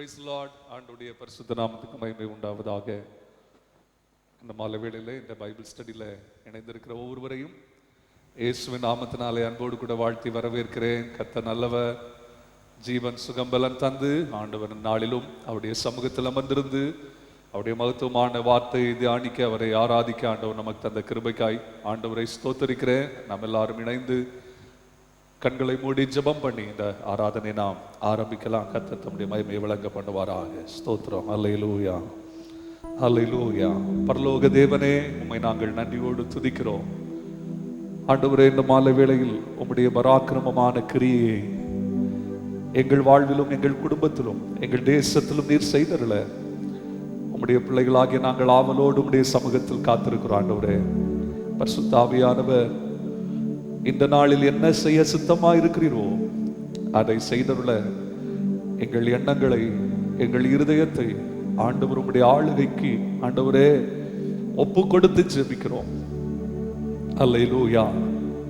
Price Lord. ஆண்டவருடைய பரிசுத்த நாமத்துக்கு மகிமை உண்டாவதாக. இந்த மாலை வேளையிலே இந்த பைபிள் ஸ்டடியில் இணைந்திருக்கிற ஒவ்வொருவரையும் இயேசுவின் நாமத்தினாலே அன்போடு கூட வாழ்த்தி வரவேற்கிறேன். கர்த்தர் நல்லவர், ஜீவன் சுகம்பலன் தந்து ஆண்டவர் நாளிலும் அவருடைய சமூகத்தில் அமர்ந்திருந்து அவருடைய மகத்துவமான வார்த்தையை தியானிக்க அவரை ஆராதிக்க ஆண்டவர் நமக்கு தந்த கிருபைக்காய் ஆண்டவரை ஸ்தோத்தரிக்கிறேன். நாம் எல்லாரும் இணைந்து கண்களை மூடி ஜெபம் பண்ணி இந்த ஆராதனை நாம் ஆரம்பிக்கலாம். கர்த்தர் தம்முடைய மகிமையை விளங்க பண்ணுவாராக. ஸ்தோத்திரம். அல்லேலூயா, அல்லேலூயா. பரலோக தேவனே, உம்மை நாங்கள் நன்றியோடு துதிக்கிறோம். ஆண்டவரே, இந்த மாலை வேளையில் உம்முடைய பராக்கிரமமான கிரியை எங்கள் வாழ்விலும் எங்கள் குடும்பத்திலும் எங்கள் தேசத்திலும் நீர் செய்தருள உம்முடைய பிள்ளைகளாகிய நாங்கள் ஆவலோடு உம்முடைய சமூகத்தில் காத்திருக்கிறோம். ஆண்டவரே, பரிசுத்த ஆவியானவர் இந்த நாளில் என்ன செய்ய சித்தமா இருக்கிறீரோ அதை செய்தருள எங்கள் எண்ணங்களை எங்கள் இருதயத்தை ஆண்டவர் உம்முடைய ஆளுகைக்கு ஆண்டவரே ஒப்பு கொடுத்து ஜெபிக்கிறோம். அல்லேலூயா.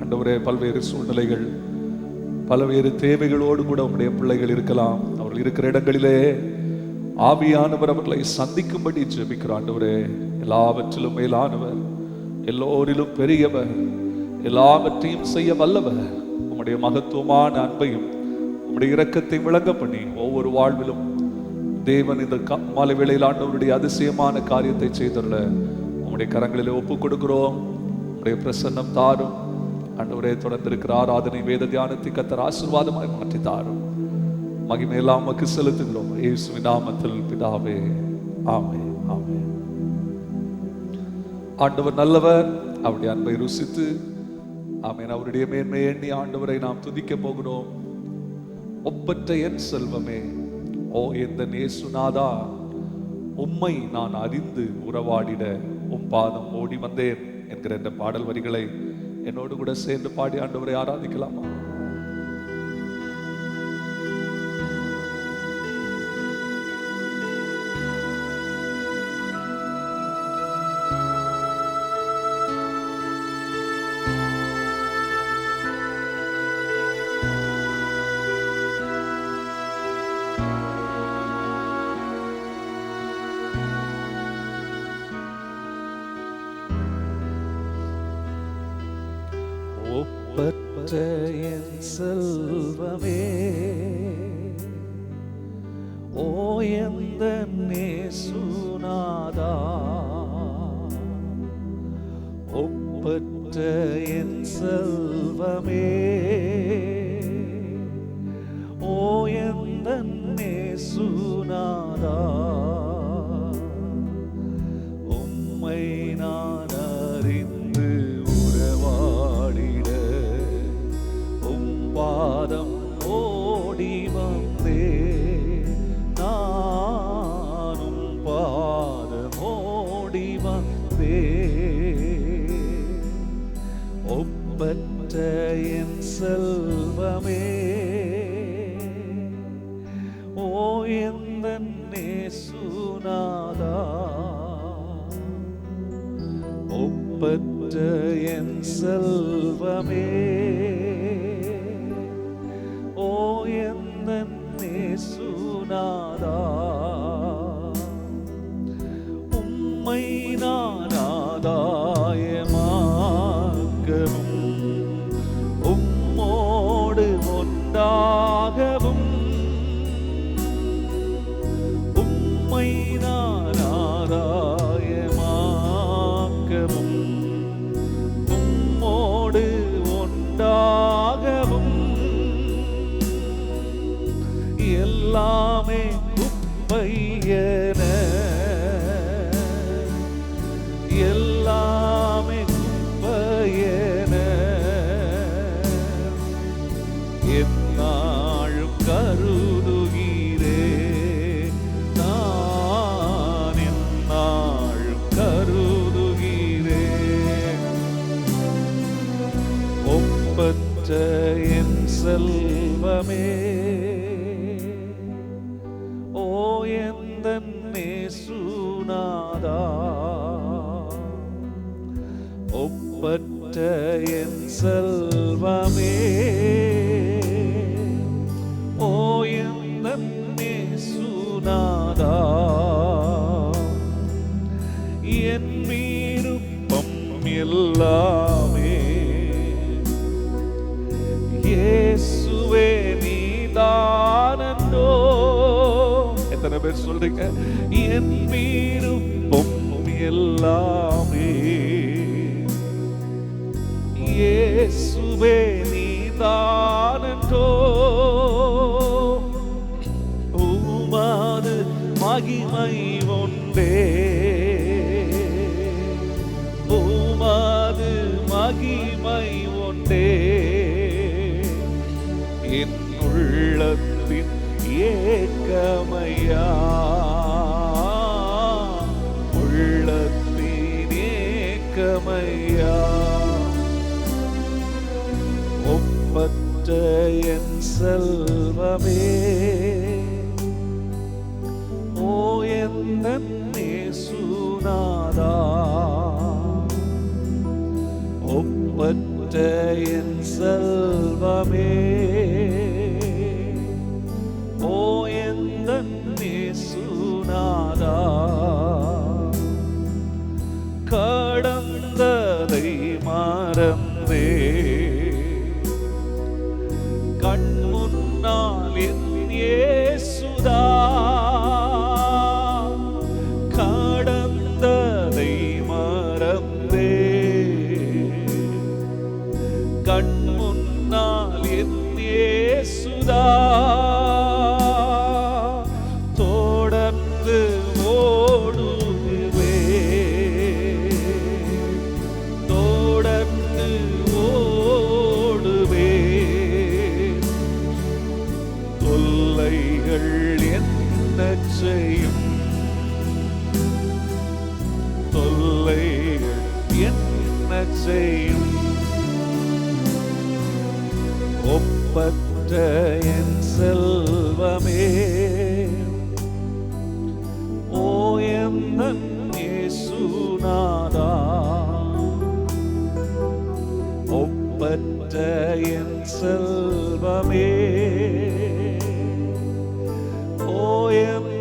ஆண்டவரே, பல்வேறு சூழ்நிலைகள் பல்வேறு தேவைகளோடு கூட உம்முடைய பிள்ளைகள் இருக்கலாம். அவர்கள் இருக்கிற இடங்களிலே ஆவியானவர் அவர்களை சந்திக்கும்படி ஜெபிக்கிறோம். ஆண்டவரே, எல்லாவற்றிலும் மேலானவர், எல்லோரிலும் பெரியவர், எல்லாவற்றையும் செய்ய வல்லவர், உம்முடைய மகத்துவமான அன்பையும் உம்முடைய இரக்கத்தை விளங்க பண்ணி ஒவ்வொரு வாழ்விலும் தேவன் இந்த மாலை வேளையில் ஆண்டவருடைய அதிசயமான காரியத்தை செய்துள்ள உம்முடைய கரங்களில் ஒப்பு கொடுக்கிறோம். உம்முடைய பிரசன்னம் தாரும். ஆண்டவரே, தொடர்ந்து இருக்கிற ஆராதனை வேத தியானத்தை கர்த்தர் ஆசீர்வாதமாய் மாற்றி தாரும். மகிமையெல்லாம் உமக்கு செலுத்துகிறோம். இயேசுவின் நாமத்தில் பிதாவே, ஆமென், ஆமென். ஆண்டவர் நல்லவர், அவருடைய அன்பை ருசித்து ஆமென் அவருடைய மேன்மை எண்ணி ஆண்டவரை நாம் துதிக்க போகிறோம். ஒப்பற்ற என் செல்வமே, ஓ எந்த நேசுநாதா, உம்மை நான் அறிந்து உறவாடிட உம் பாதம் ஓடி வந்தேன் என்கிற இந்த பாடல் வரிகளை என்னோடு கூட சேர்ந்து பாடி ஆண்டவரை ஆராதிக்கலாமா? ஒப்பற்ற என் செல்வமே, ஓ எந்த நேசுநாதா, ஒப்பற்ற என் செல்வமே, ஓ எந்த நேசுநாதா, உம்மை நான் அறிந்து பாதம் ஓடி வந்தே, நானும் பாதம் ஓடி வந்தே. ஒப்பற்ற என் செல்வமே, ஓ எந்த நேசுநாதா, ஒப்பற்ற என் செல்வமே, ஓ எந்த நேசுநாதா, உம்மை நான் ஆதாயமாக்கவும் உம்மோடு ஒன்றாகவும், உம்மை நான் ஆதாயமாக்கவும் உம்மோடு ஒன்றாகவும், எல்லாமே குப்பையன, எல்லாமே குப்பையன, என்னாலும் கருதுகிறே, நான் என்னாலும் கருதுகிறே. ஒப்பற்ற என் செல்வமே, ஓ எந்த நேசுநாதா, ஒப்பற்ற என் செல்வமே, ஓ எந்த நேசுநாதா, இயேசுநாதா, என் விருப்பம் எல்லாமே இயேசுவே நீதானோ. எத்தனை பேர் சொல்றீங்க? என் விருப்பம் எல்லாமே இயேசுவே நீதானோ. உமது மகிமை ஒன்றே, உமது மகிமை ஒன்றே என் உள்ளத்தின் ஏக்கமையா, உள்ளத்தின் ஏக்கமையா. ஒப்பற்ற என் செல்வமே, ஓ என் இயேசுநாதா, ஒப்பற்ற என் செல்வமே, ஓ என் இயேசுநாதா. கடந்ததை மறந்தே கண் முன்னால் என் இயேசுதா, கடந்ததை மறந்தே கண் முன்னால் என் இயேசுதா. தொடர்ந்து ஓடுவே, தொடர்ந்து ஓடுவே, தொல்லைகள் என்ன செய்யும், தொல்லைகள் என்ன செய்யும். ஒப்பற்ற என் செல்வமே, ஓ என் இயேசுநாதா, ஒப்பற்ற என் செல்வமே, ஓ என்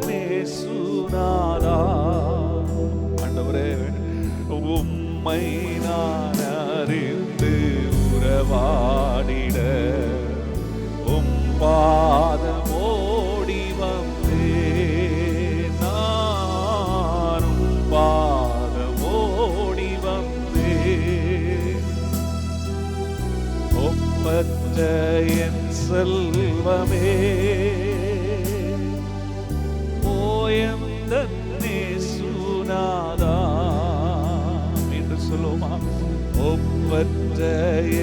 இயேசுநாதா. ஆண்டவரே, உம்மை நான் அறிந்து உறவாடிட உம் பாதமோடி வந்தேன், நான் உம் பாதமோடி வந்தேன். ஒப்பற்ற என் செல்வமே, ஓ என் இயேசுநாதா. மீண்டும் சொல்லுமா? ஒப்பற்ற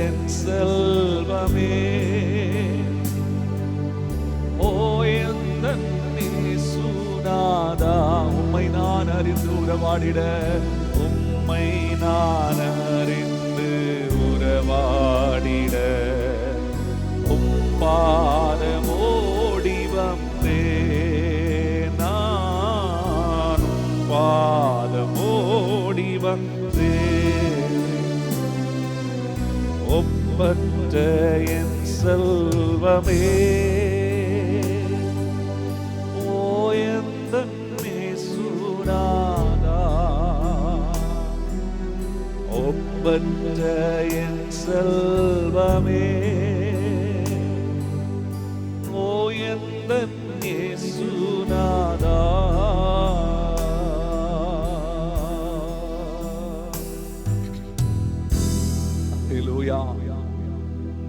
என் செல்வமே, ஓ என் இயேசுநாதா. உம்மை நான் அறிந்து உறவாடிட, உம்மை நான் அறிந்து உறவாடிட உம் பாதமோடி வந்தேன், நான் உம் பாதமோடி வந்தேன். ஒப்பற்ற என் செல்வமே, ஓ என் இயேசுநாதா, ஒப்பற்ற என் செல்வமே, ஓ என் இயேசுநாதா.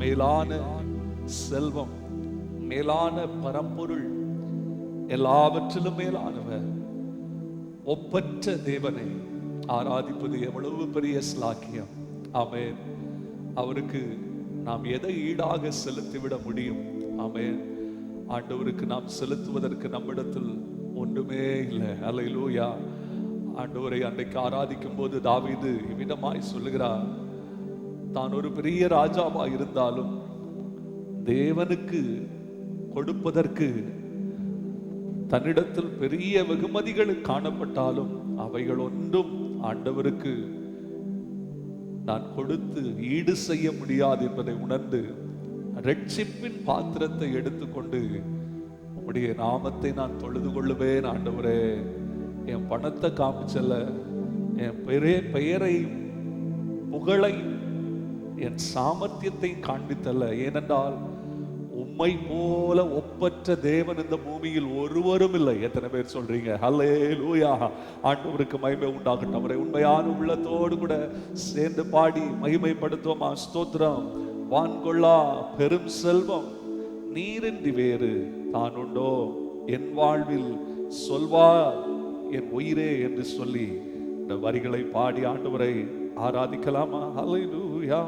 மேலான செல்வம், மேலான பரம்பொருள், எல்லாவற்றிலும் மேலானவர், ஒப்பற்ற தேவனை ஆராதிப்பது எவ்வளவு பெரிய ஸ்லாக்கியம். ஆமென். அவருக்கு நாம் எதை ஈடாக செலுத்திவிட முடியும்? ஆமென். ஆண்டவருக்கு நாம் செலுத்துவதற்கு நம்மிடத்தில் ஒன்றுமே இல்லை. அல்லேலூயா. ஆண்டவரை அன்றைக்கு ஆராதிக்கும் போது தாவீது இவ்விதமாய் சொல்லுகிறார், தான் ஒரு பெரிய ராஜாவா இருந்தாலும் தேவனுக்கு கொடுப்பதற்கு தன்னிடத்தில் பெரிய வெகுமதிகள் காணப்பட்டாலும் அவைகள் ஒன்றும் ஆண்டவருக்கு நான் கொடுத்து ஈடு செய்ய முடியாது என்பதை உணர்ந்து ரட்சிப்பின் பாத்திரத்தை எடுத்துக்கொண்டு உம்முடைய நாமத்தை நான் தொழுது கொள்ளுவேன் ஆண்டவரே. என் பணத்தை காமிச்சல, என் பெயரை புகழை என் சாமர்த்தியத்தை காண்பித்தல்ல. ஏனென்றால் உம்மை போல ஒப்பற்ற தேவன் இந்த பூமியில் ஒருவரும் இல்லை. எத்தனை பேர் சொல்றீங்க ஹல்லேலூயா? ஆண்டவருக்கு மகிமை உண்டாகட்டும். அவரை உண்மையான உள்ளத்தோடு கூட சேர்ந்து பாடி மகிமைப்படுத்துவோமா? ஸ்தோத்திரம். வான்கொள்ளா பெரும் செல்வம் நீரின்றி வேறு தான் உண்டோ, என் வாழ்வில் சொல்வார் என் உயிரே என்று சொல்லி இந்த வரிகளை பாடி ஆண்டவரை ஆராதிக்கலாமா? ஹல்லேலூயா.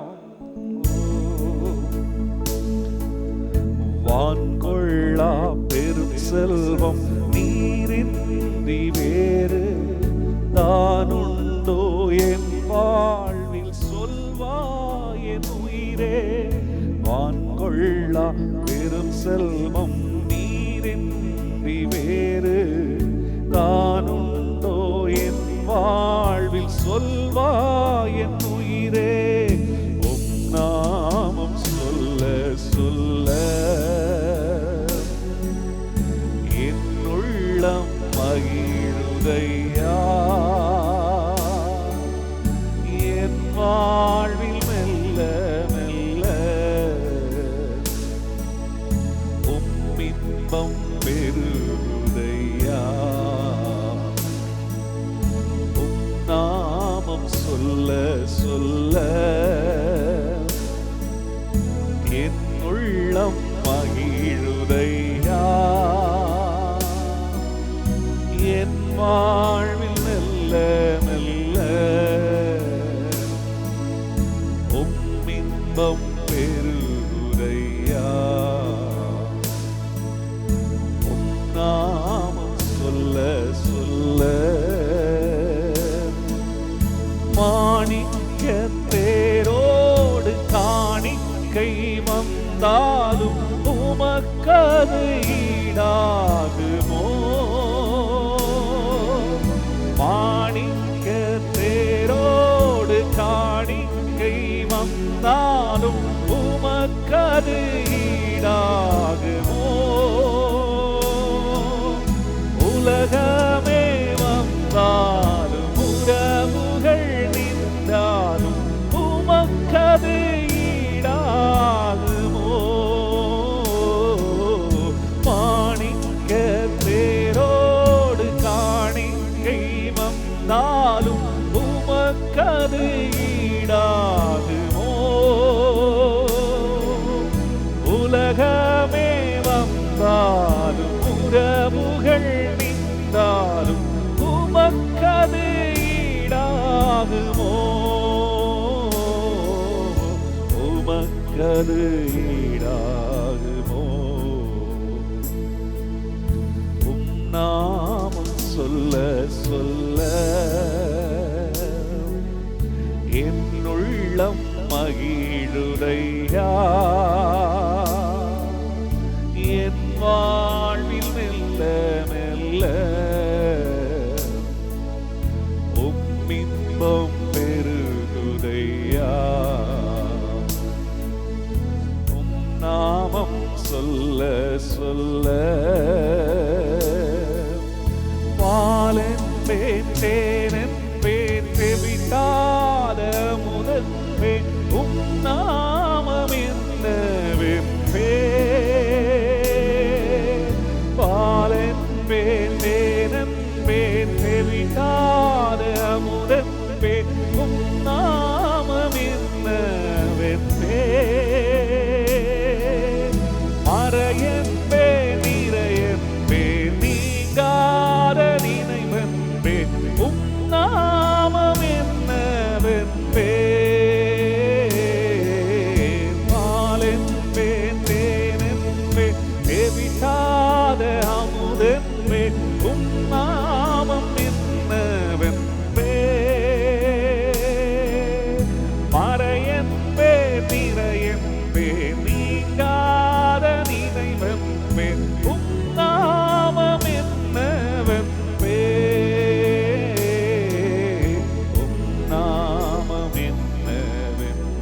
வான்கொள்ளா பெரும் செல்வம் நீரின்றி வேறு தான் உண்டோ, என் வாழ்வில் சொல்வாய் என் உயிரே. வான்கொள்ளா பெரும் செல்வம் நீரின்றி வேறு தான் உண்டோ, என் வாழ்வில் சொல்வாய் என் உயிரே. உம் நாமம் சொல்ல சொல்ல என் உள்ளம் மகிழுதையா. என் வாழ்வில் மெல்ல மெல்ல உம் இன்பம் பெருகுதையா. உம் நாமம் சொல்ல சொல்ல என் உள்ளம் மகிழுதையா. என் வாழ்வில் மெல்ல மெல்ல உம் இன்பம் பெருகுதையா. உம் நாமம் சொல்ல சொல்ல மாணிக்க தேரோடு காணிக்கை வந்தாலும் உமக்கது ஈடாகுமோ. மாணிக்க தேரோடு காணிக்கை வந்தாலும் உமக்கது ஈடாகுமோ. உலகமே வந்தாலும் உறவுகள் நின்றாலும் உமக்கது ஈடாகுமோ. மாணிக்க தேரோடு காணிக்கை வந்தாலும் உமக்கது ஈடாகுமோ. உலகமே வந்தாலும் உறவுகள் நின்றாலும் உமக்கது ஈடாகுமோ. உமக்கது ஈடாகுமோ. உம் நாமம் சொல்ல சொல்ல என் உள்ளம் மகிழுதையா. என் வாழ்வில் மெல்ல மெல்ல உம் இன்பம் பெருகுதையா. உம் நாமம் சொல்ல சொல்ல பாலென்பேன் தேனென்பேன் தெவிட்டாத முதன்பேன் உம் நாமம் என்னவென்பேன். பாலென்பேன் தேனென்பேன் தெவிட்டாத முதன்பேன் உம் நாமம் என்னவென்பேன். மறையென்பேன் நிறையென்பேன் நீங்காத நினைவென்பேன் உம் நாமம் என்னவென்பேன். பாலென்பேன் தேனென்பேன் தெவிட்டாத அமுதென்பேன் உம் நாமம் என்னவென்பேன். மறையென்பேன் நிறையென்பேன் நீங்காத நினைவென்பேன் உம் நாமம் என்னவென்பேன். உம் நாமம் என்னவென்பேன்.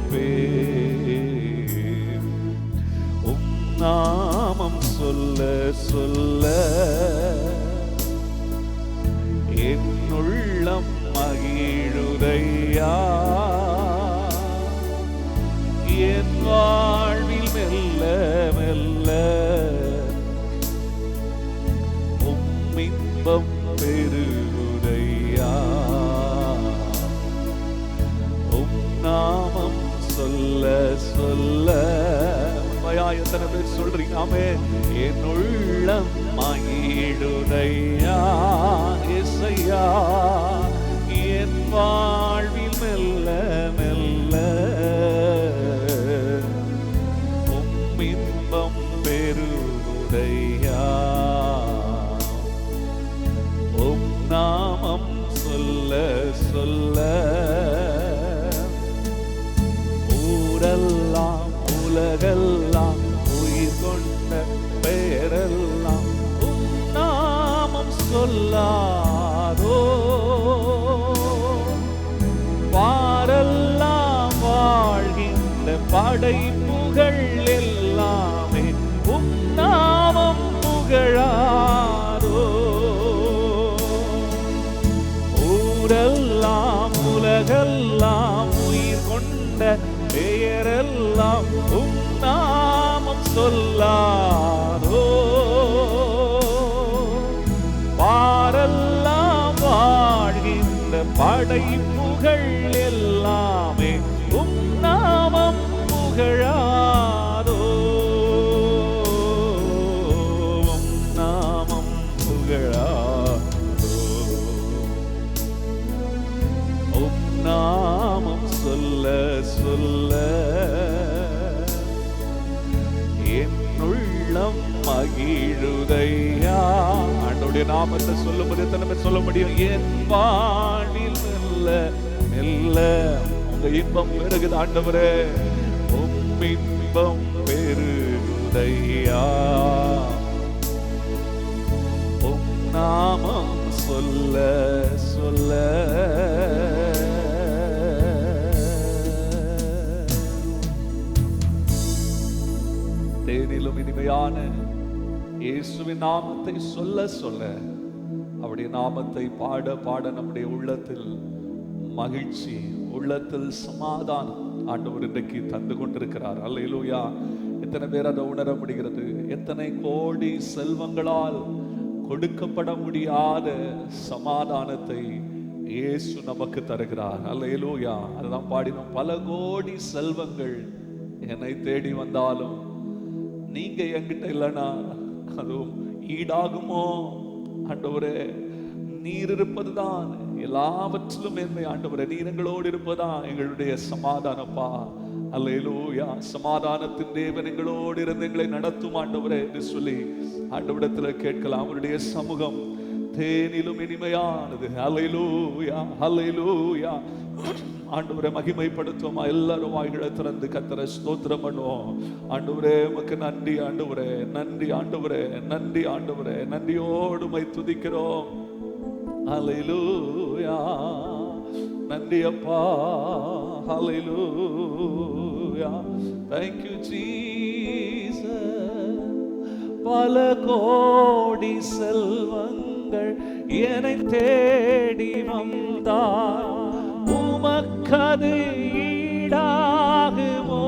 உம் நாமம் சொல்ல சொல்ல இன்பம் பெருகுதையா. நாமம் சொல்ல சொல்ல எத்தனை பேர் சொல்றீங்க? ஆமே. என் உள்ளம் மகிழுதையா இசையா, என் வாழ்வில் மெல்ல மெல்ல இன்பம் பெருகுதையா. நாமம் சொல்ல சொல்ல ஊரெல்லாம் உலகெல்லாம் உயிர் கொண்ட பெயரெல்லாம் நாமம் சொல்லாதோ. வாரெல்லாம் வாழ்கின்ற படைப்புகள் எல்லாமே நாமம் புகழாதோ. ஊரெல்லாம் உலகெல்லாம் உயிர் கொண்ட பெயரெல்லாம் நாமம் சொல்லாதோ. வாரெல்லாம் வாழ்கின்ற படைப்புகள் எல்லாமே நாமம் புகழாதோ. நாமம் புகழாதோ. நாமம் சொல்ல சொல்ல என் உள்ளம் மகிழுதையா. ஆண்டவருடைய நாமத்தை சொல்லும்போது எத்தனை பேர் சொல்ல முடியும்? என் வாழ்வில் மெல்ல மெல்ல உங்க இன்பம் பெருகுது ஆண்டவரே. இன்பம் பெருகுதையா. நாமம் சொல்ல சொல்ல தேனிலும் இனிமையான இயேசுவின் நாமத்தை சொல்ல சொல்ல அவருடைய நாமத்தை பாட பாட நம்முடைய உள்ளத்தில் மகிழ்ச்சி, உள்ளத்தில் சமாதானம் ஆண்டவர் இன்றைக்கு தந்து கொண்டிருக்கிறார். அல்லேலூயா. எத்தனை பேர் அதை உணர முடிகிறது? எத்தனை கோடி செல்வங்களால் கொடுக்கப்பட முடியாத சமாதானத்தை இயேசு நமக்கு தருகிறார். அல்லேலூயா. அதுதான் பாடினோம். பல கோடி செல்வங்கள் என்னை தேடி வந்தாலும் நீங்க என்கிட்ட இல்லைன்னா அதுவும் ஈடாகுமோ? ஆண்டவரே, நீர் இருப்பதுதான் எல்லாவற்றிலும் என்னை ஆண்டவரே, நீர் எங்களோடு இருப்பதுதான் எங்களுடைய சமாதானப்பா. அல்லேலூயா. சமாதானத்தின் தேவன் எங்களோடு இருந்து எங்களை நடத்தும் ஆண்டவரே என்று சொல்லி ஆண்டவரிடத்தில் கேட்கலாம். அவருடைய சமூகம் தேனிலும் இனிமையானது. அல்லேலூயா அல்லேலூயா. ஆண்டவரே மகிமைப்படுத்துவோமா? எல்லாரும் வாய்களை திறந்து கர்த்தரை ஸ்தோத்திரம் பண்ணுவோம். ஆண்டவரே உமக்கு நன்றி ஆண்டவரே, நன்றி ஆண்டவரே, நன்றி ஆண்டவரே, நன்றியோடு மை துதிக்கிறோம். அல்லேலூயா. நன்றி அப்பா. அல்லேலூயா. Thank you Jesus. பல கோடி செல்வங்கள் என்னை தேடி வந்தார், உமக்கது ஈடாகுமோ?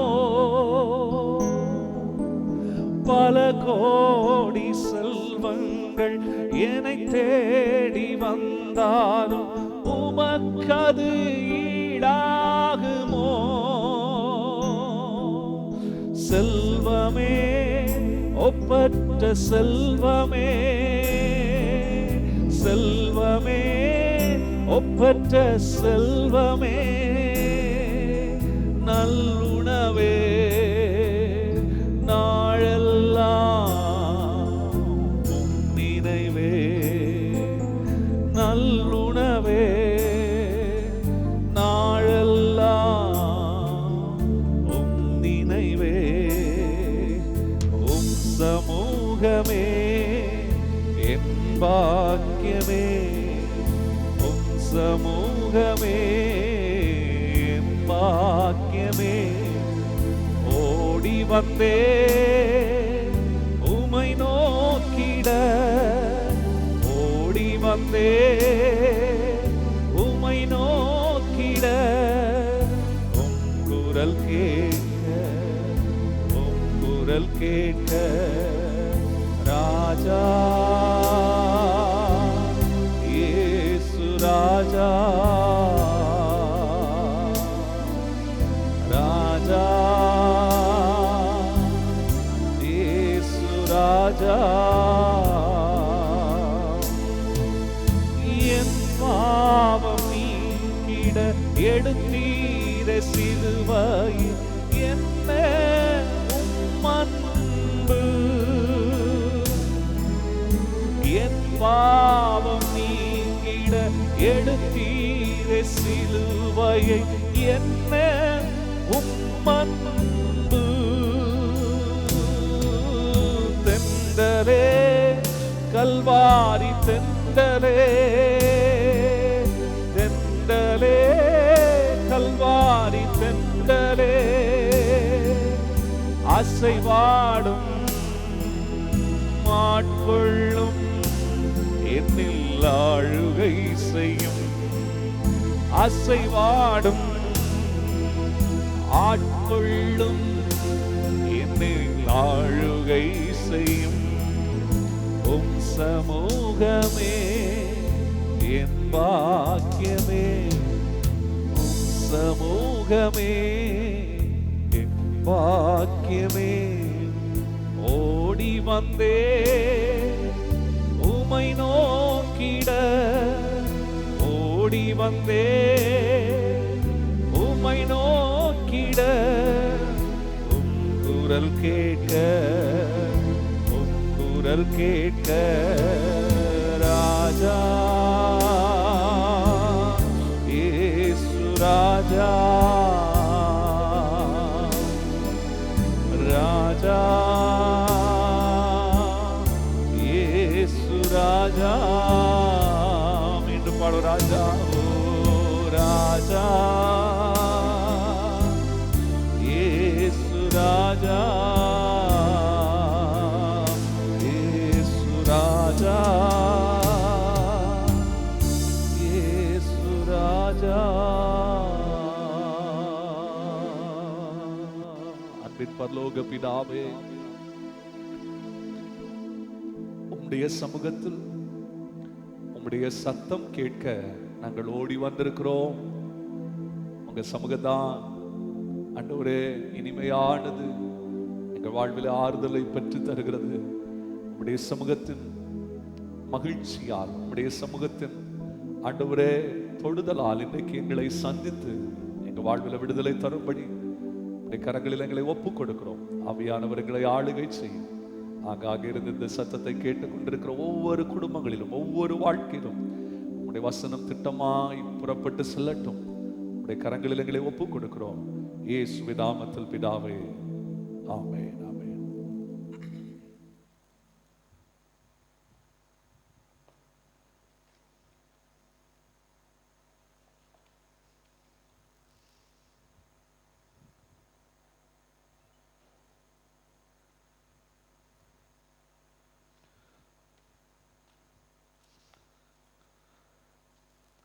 பல கோடி செல்வங்கள் என்னை தேடி வந்தாலும் உமக்கது ஈடாகுமோ? செல்வமே, ஒப்பற்ற செல்வமே, செல்வமே, ஒப்பற்ற செல்வமே, நல்லுணவே, நாளெல்லாம் நினைவே, நல்லுணவே, நாளெல்லாம் நினைவே, சமூகமே என் பாக்கியமே, சமூகமே என் பாக்கியமே. ஓடி வந்தே உமை நோக்கிட, ஓடி வந்தே உமை நோக்கிட, உம் குரல் கேட்க, உம் குரல் கேட்க ராஜா ராஜா ராஜா இயேசு ராஜா என் பாவம் நீக்கிட எடுத்தீர சிலுவையில் என்ன உம்மன்பு என் பாவம் நீங்கிட எடுத்தீர சிலுவையை என்ன உம்மன்பு தெண்டலே கல்வாரி தெண்டலே தெண்டலே கல்வாரி தெண்டலே அசைவாடும் ஆட்கொள்ளும் என்னில் ஆளுகை செய்யும் அசைவாடும் ஆட்கொள்ளும் என்னில் ஆளுகை செய்யும் உம் சமூகமே என் பாக்கியமே உம் சமூகமே என் பாக்கியமே ஓடி வந்தே உமை நோக்கிட ஓடி வந்தே உமை நோக்கிட உம் குரல் கேட்க உம் குரல் கேட்க ராஜா இயேசு ராஜா ராஜா இயேசு ராஜா மீண்டும் பாடு ராஜா ஓ ராஜா இயேசு ராஜா இயேசு ராஜா இயேசு ராஜா அன்பின் பரலோக பிதாவே உம்முடைய சமூகத்தில் உம்முடைய சத்தம் கேட்க நாங்கள் ஓடி வந்திருக்கிறோம். உங்க சமூகத்தான் ஆண்டவரே இனிமையானது, எங்கள் வாழ்வில் ஆறுதலை பெற்று தருகிறது. உம்முடைய சமூகத்தின் மகிழ்ச்சியால் உம்முடைய சமூகத்தின் ஆண்டவரே தொடுதலால் இன்றைக்கு எங்களை சந்தித்து எங்கள் வாழ்வில் விடுதலை தரும்படி கரங்களில் எங்களை ஒப்புக் கொடுக்கிறோம். ஆவியானவர்களை ஆளுகை செய்யும். ஆங்காக இருந்து இந்த சத்தத்தை கேட்டுக் கொண்டிருக்கிற ஒவ்வொரு குடும்பங்களிலும் ஒவ்வொரு வாழ்க்கையிலும் உடைய வசனம் திட்டமாய் புறப்பட்டு செல்லட்டும். உடைய கரங்களில் எங்களை ஒப்புக் கொடுக்கிறோம். இயேசுவின் நாமத்தில் பிதாவே, ஆமென்.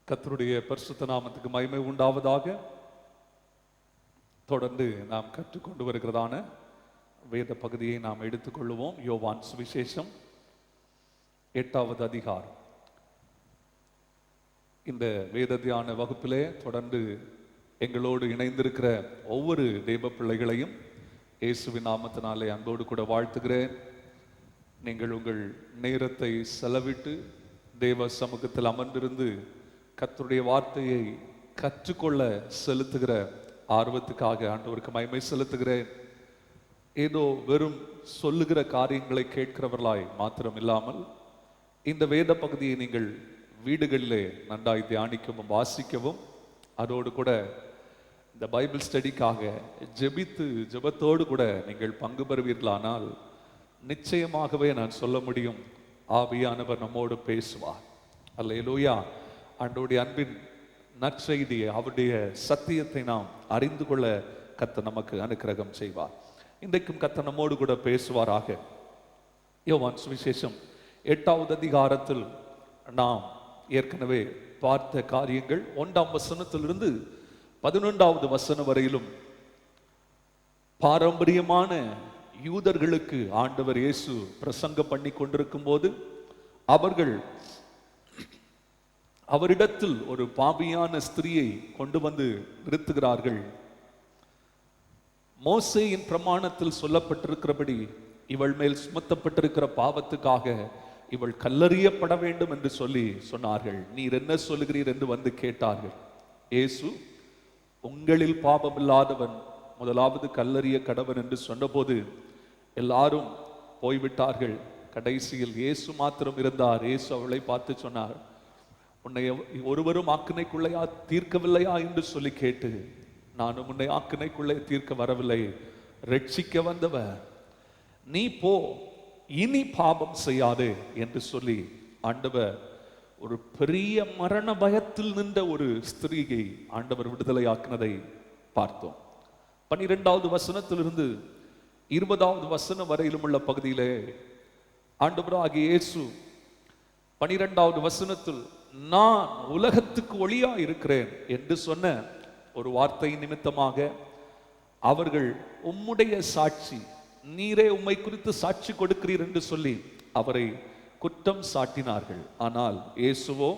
கர்த்தருடைய பரிசுத்த நாமத்துக்கு மகிமை உண்டாவதாக. தொடர்ந்து நாம் கற்றுக்கொண்டு வருகிறதான வேத பகுதியை நாம் எடுத்துக்கொள்வோம். யோவான் சுவிசேஷம் 8வது அதிகாரம். இந்த வேத தியான வகுப்பிலே தொடர்ந்து எங்களோடு இணைந்திருக்கிற ஒவ்வொரு தேவ பிள்ளைகளையும் இயேசுவின் நாமத்தினாலே அன்போடு கூட வாழ்த்துகிறேன். நீங்கள் உங்கள் நேரத்தை செலவிட்டு தேவ சமூகத்தில் அமர்ந்திருந்து கர்த்தருடைய வார்த்தையை கற்றுக்கொள்ள செலுத்துகிற ஆர்வத்துக்காக ஆண்டவருக்கு மகிமை செலுத்துகிறேன். ஏதோ வெறும் சொல்லுகிற காரியங்களை கேட்கிறவர்களாய் மாத்திரம் இல்லாமல் இந்த வேத பகுதியை நீங்கள் வீடுகளிலே நன்றாய் தியானிக்கவும் வாசிக்கவும், அதோடு கூட இந்த பைபிள் ஸ்டடிக்காக ஜெபத்தோடு கூட நீங்கள் பங்கு பெறுவீர்களானால் நிச்சயமாகவே நான் சொல்ல முடியும், ஆவியானவர் நம்மோடு பேசுவார். அல்லேலூயா. ஆண்டவருடைய அன்பின் நற்செய்தியை, அவருடைய சத்தியத்தை நாம் அறிந்து கொள்ள கர்த்தர் நமக்கு அனுக்கிரகம் செய்வார். இன்றைக்கும் கர்த்தர் நம்மோடு கூட பேசுவாராக. யோவான் சுவிசேஷம் 8வது அதிகாரத்தில் நாம் ஏற்கனவே பார்த்த காரியங்கள் 1ஆம் வசனத்திலிருந்து 11வது வசனம் வரையிலும் பாரம்பரியமான யூதர்களுக்கு ஆண்டவர் இயேசு பிரசங்கம் பண்ணி கொண்டிருக்கும் போது அவர்கள் அவரிடத்தில் ஒரு பாவியான ஸ்திரியை கொண்டு வந்து நிறுத்துகிறார்கள். மோசேயின் பிரமாணத்தில் சொல்லப்பட்டிருக்கிறபடி இவள் மேல் சுமத்தப்பட்டிருக்கிற பாவத்துக்காக இவள் கல்லறியப்பட வேண்டும் என்று சொல்லி சொன்னார்கள். நீர் என்ன சொல்லுகிறீர் என்று வந்து கேட்டார்கள். இயேசு, உங்களில் பாவமில்லாதவன் முதலாவது கல்லறிய கடவன் என்று சொன்னபோது எல்லாரும் போய்விட்டார்கள். கடைசியில் இயேசு மாத்திரம் இருந்தார். இயேசு அவளை பார்த்து சொன்னார், உன்னை ஒருவரும் ஆக்கினைக்குள்ளையா தீர்க்கவில்லையா என்று சொல்லி கேட்டு, நானும் உன்னை ஆக்கினைக்குள்ளே தீர்க்க வரவில்லை, ரட்சிக்க வந்தவர், நீ போ, இனி பாவம் செய்யாதே என்று சொல்லி ஆண்டவர் ஒரு பெரிய மரண பயத்தில் நின்ற ஒரு ஸ்திரீயை ஆண்டவர் விடுதலை ஆக்கினதை பார்த்தோம். 12வது வசனத்திலிருந்து 20வது வசனம் வரையிலும் உள்ள பகுதியிலே ஆண்டவராகிய இயேசு 12வது வசனத்தில் நான் உலகத்துக்கு ஒளியா இருக்கிறேன் என்று சொன்ன ஒரு வார்த்தை நிமித்தமாக அவர்கள் உம்முடைய சாட்சி, நீரே உம்மை குறித்து சாட்சி கொடுக்கிறீர் என்று சொல்லி அவரை குற்றம் சாட்டினார்கள். ஆனால் இயேசுவோ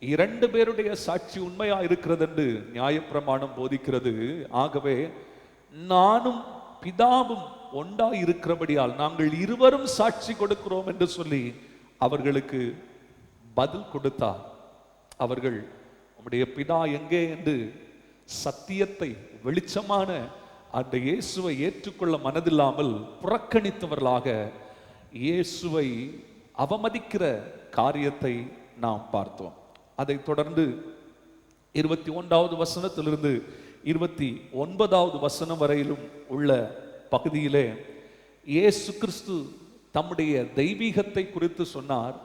2 பேருடைய சாட்சி உண்மையா இருக்கிறது என்று நியாயப்பிரமாணம் போதிக்கிறது. ஆகவே நானும் பிதாவும் ஒன்றா இருக்கிறபடியால் நாங்கள் இருவரும் சாட்சி கொடுக்கிறோம் என்று சொல்லி அவர்களுக்கு பதில் கொடுத்தார். அவர்கள் உம்முடைய பிதா எங்கே என்று சத்தியத்தை, வெளிச்சமான அந்த இயேசுவை ஏற்றுக்கொள்ள மனதில்லாமல் புறக்கணித்தவர்களாக இயேசுவை அவமதிக்கிற காரியத்தை நாம் பார்த்தோம். அதை தொடர்ந்து 21வது வசனத்திலிருந்து 29வது வசனம் வரையிலும் உள்ள பகுதியிலே இயேசு கிறிஸ்து தம்முடைய தெய்வீகத்தை குறித்து சொன்னார்.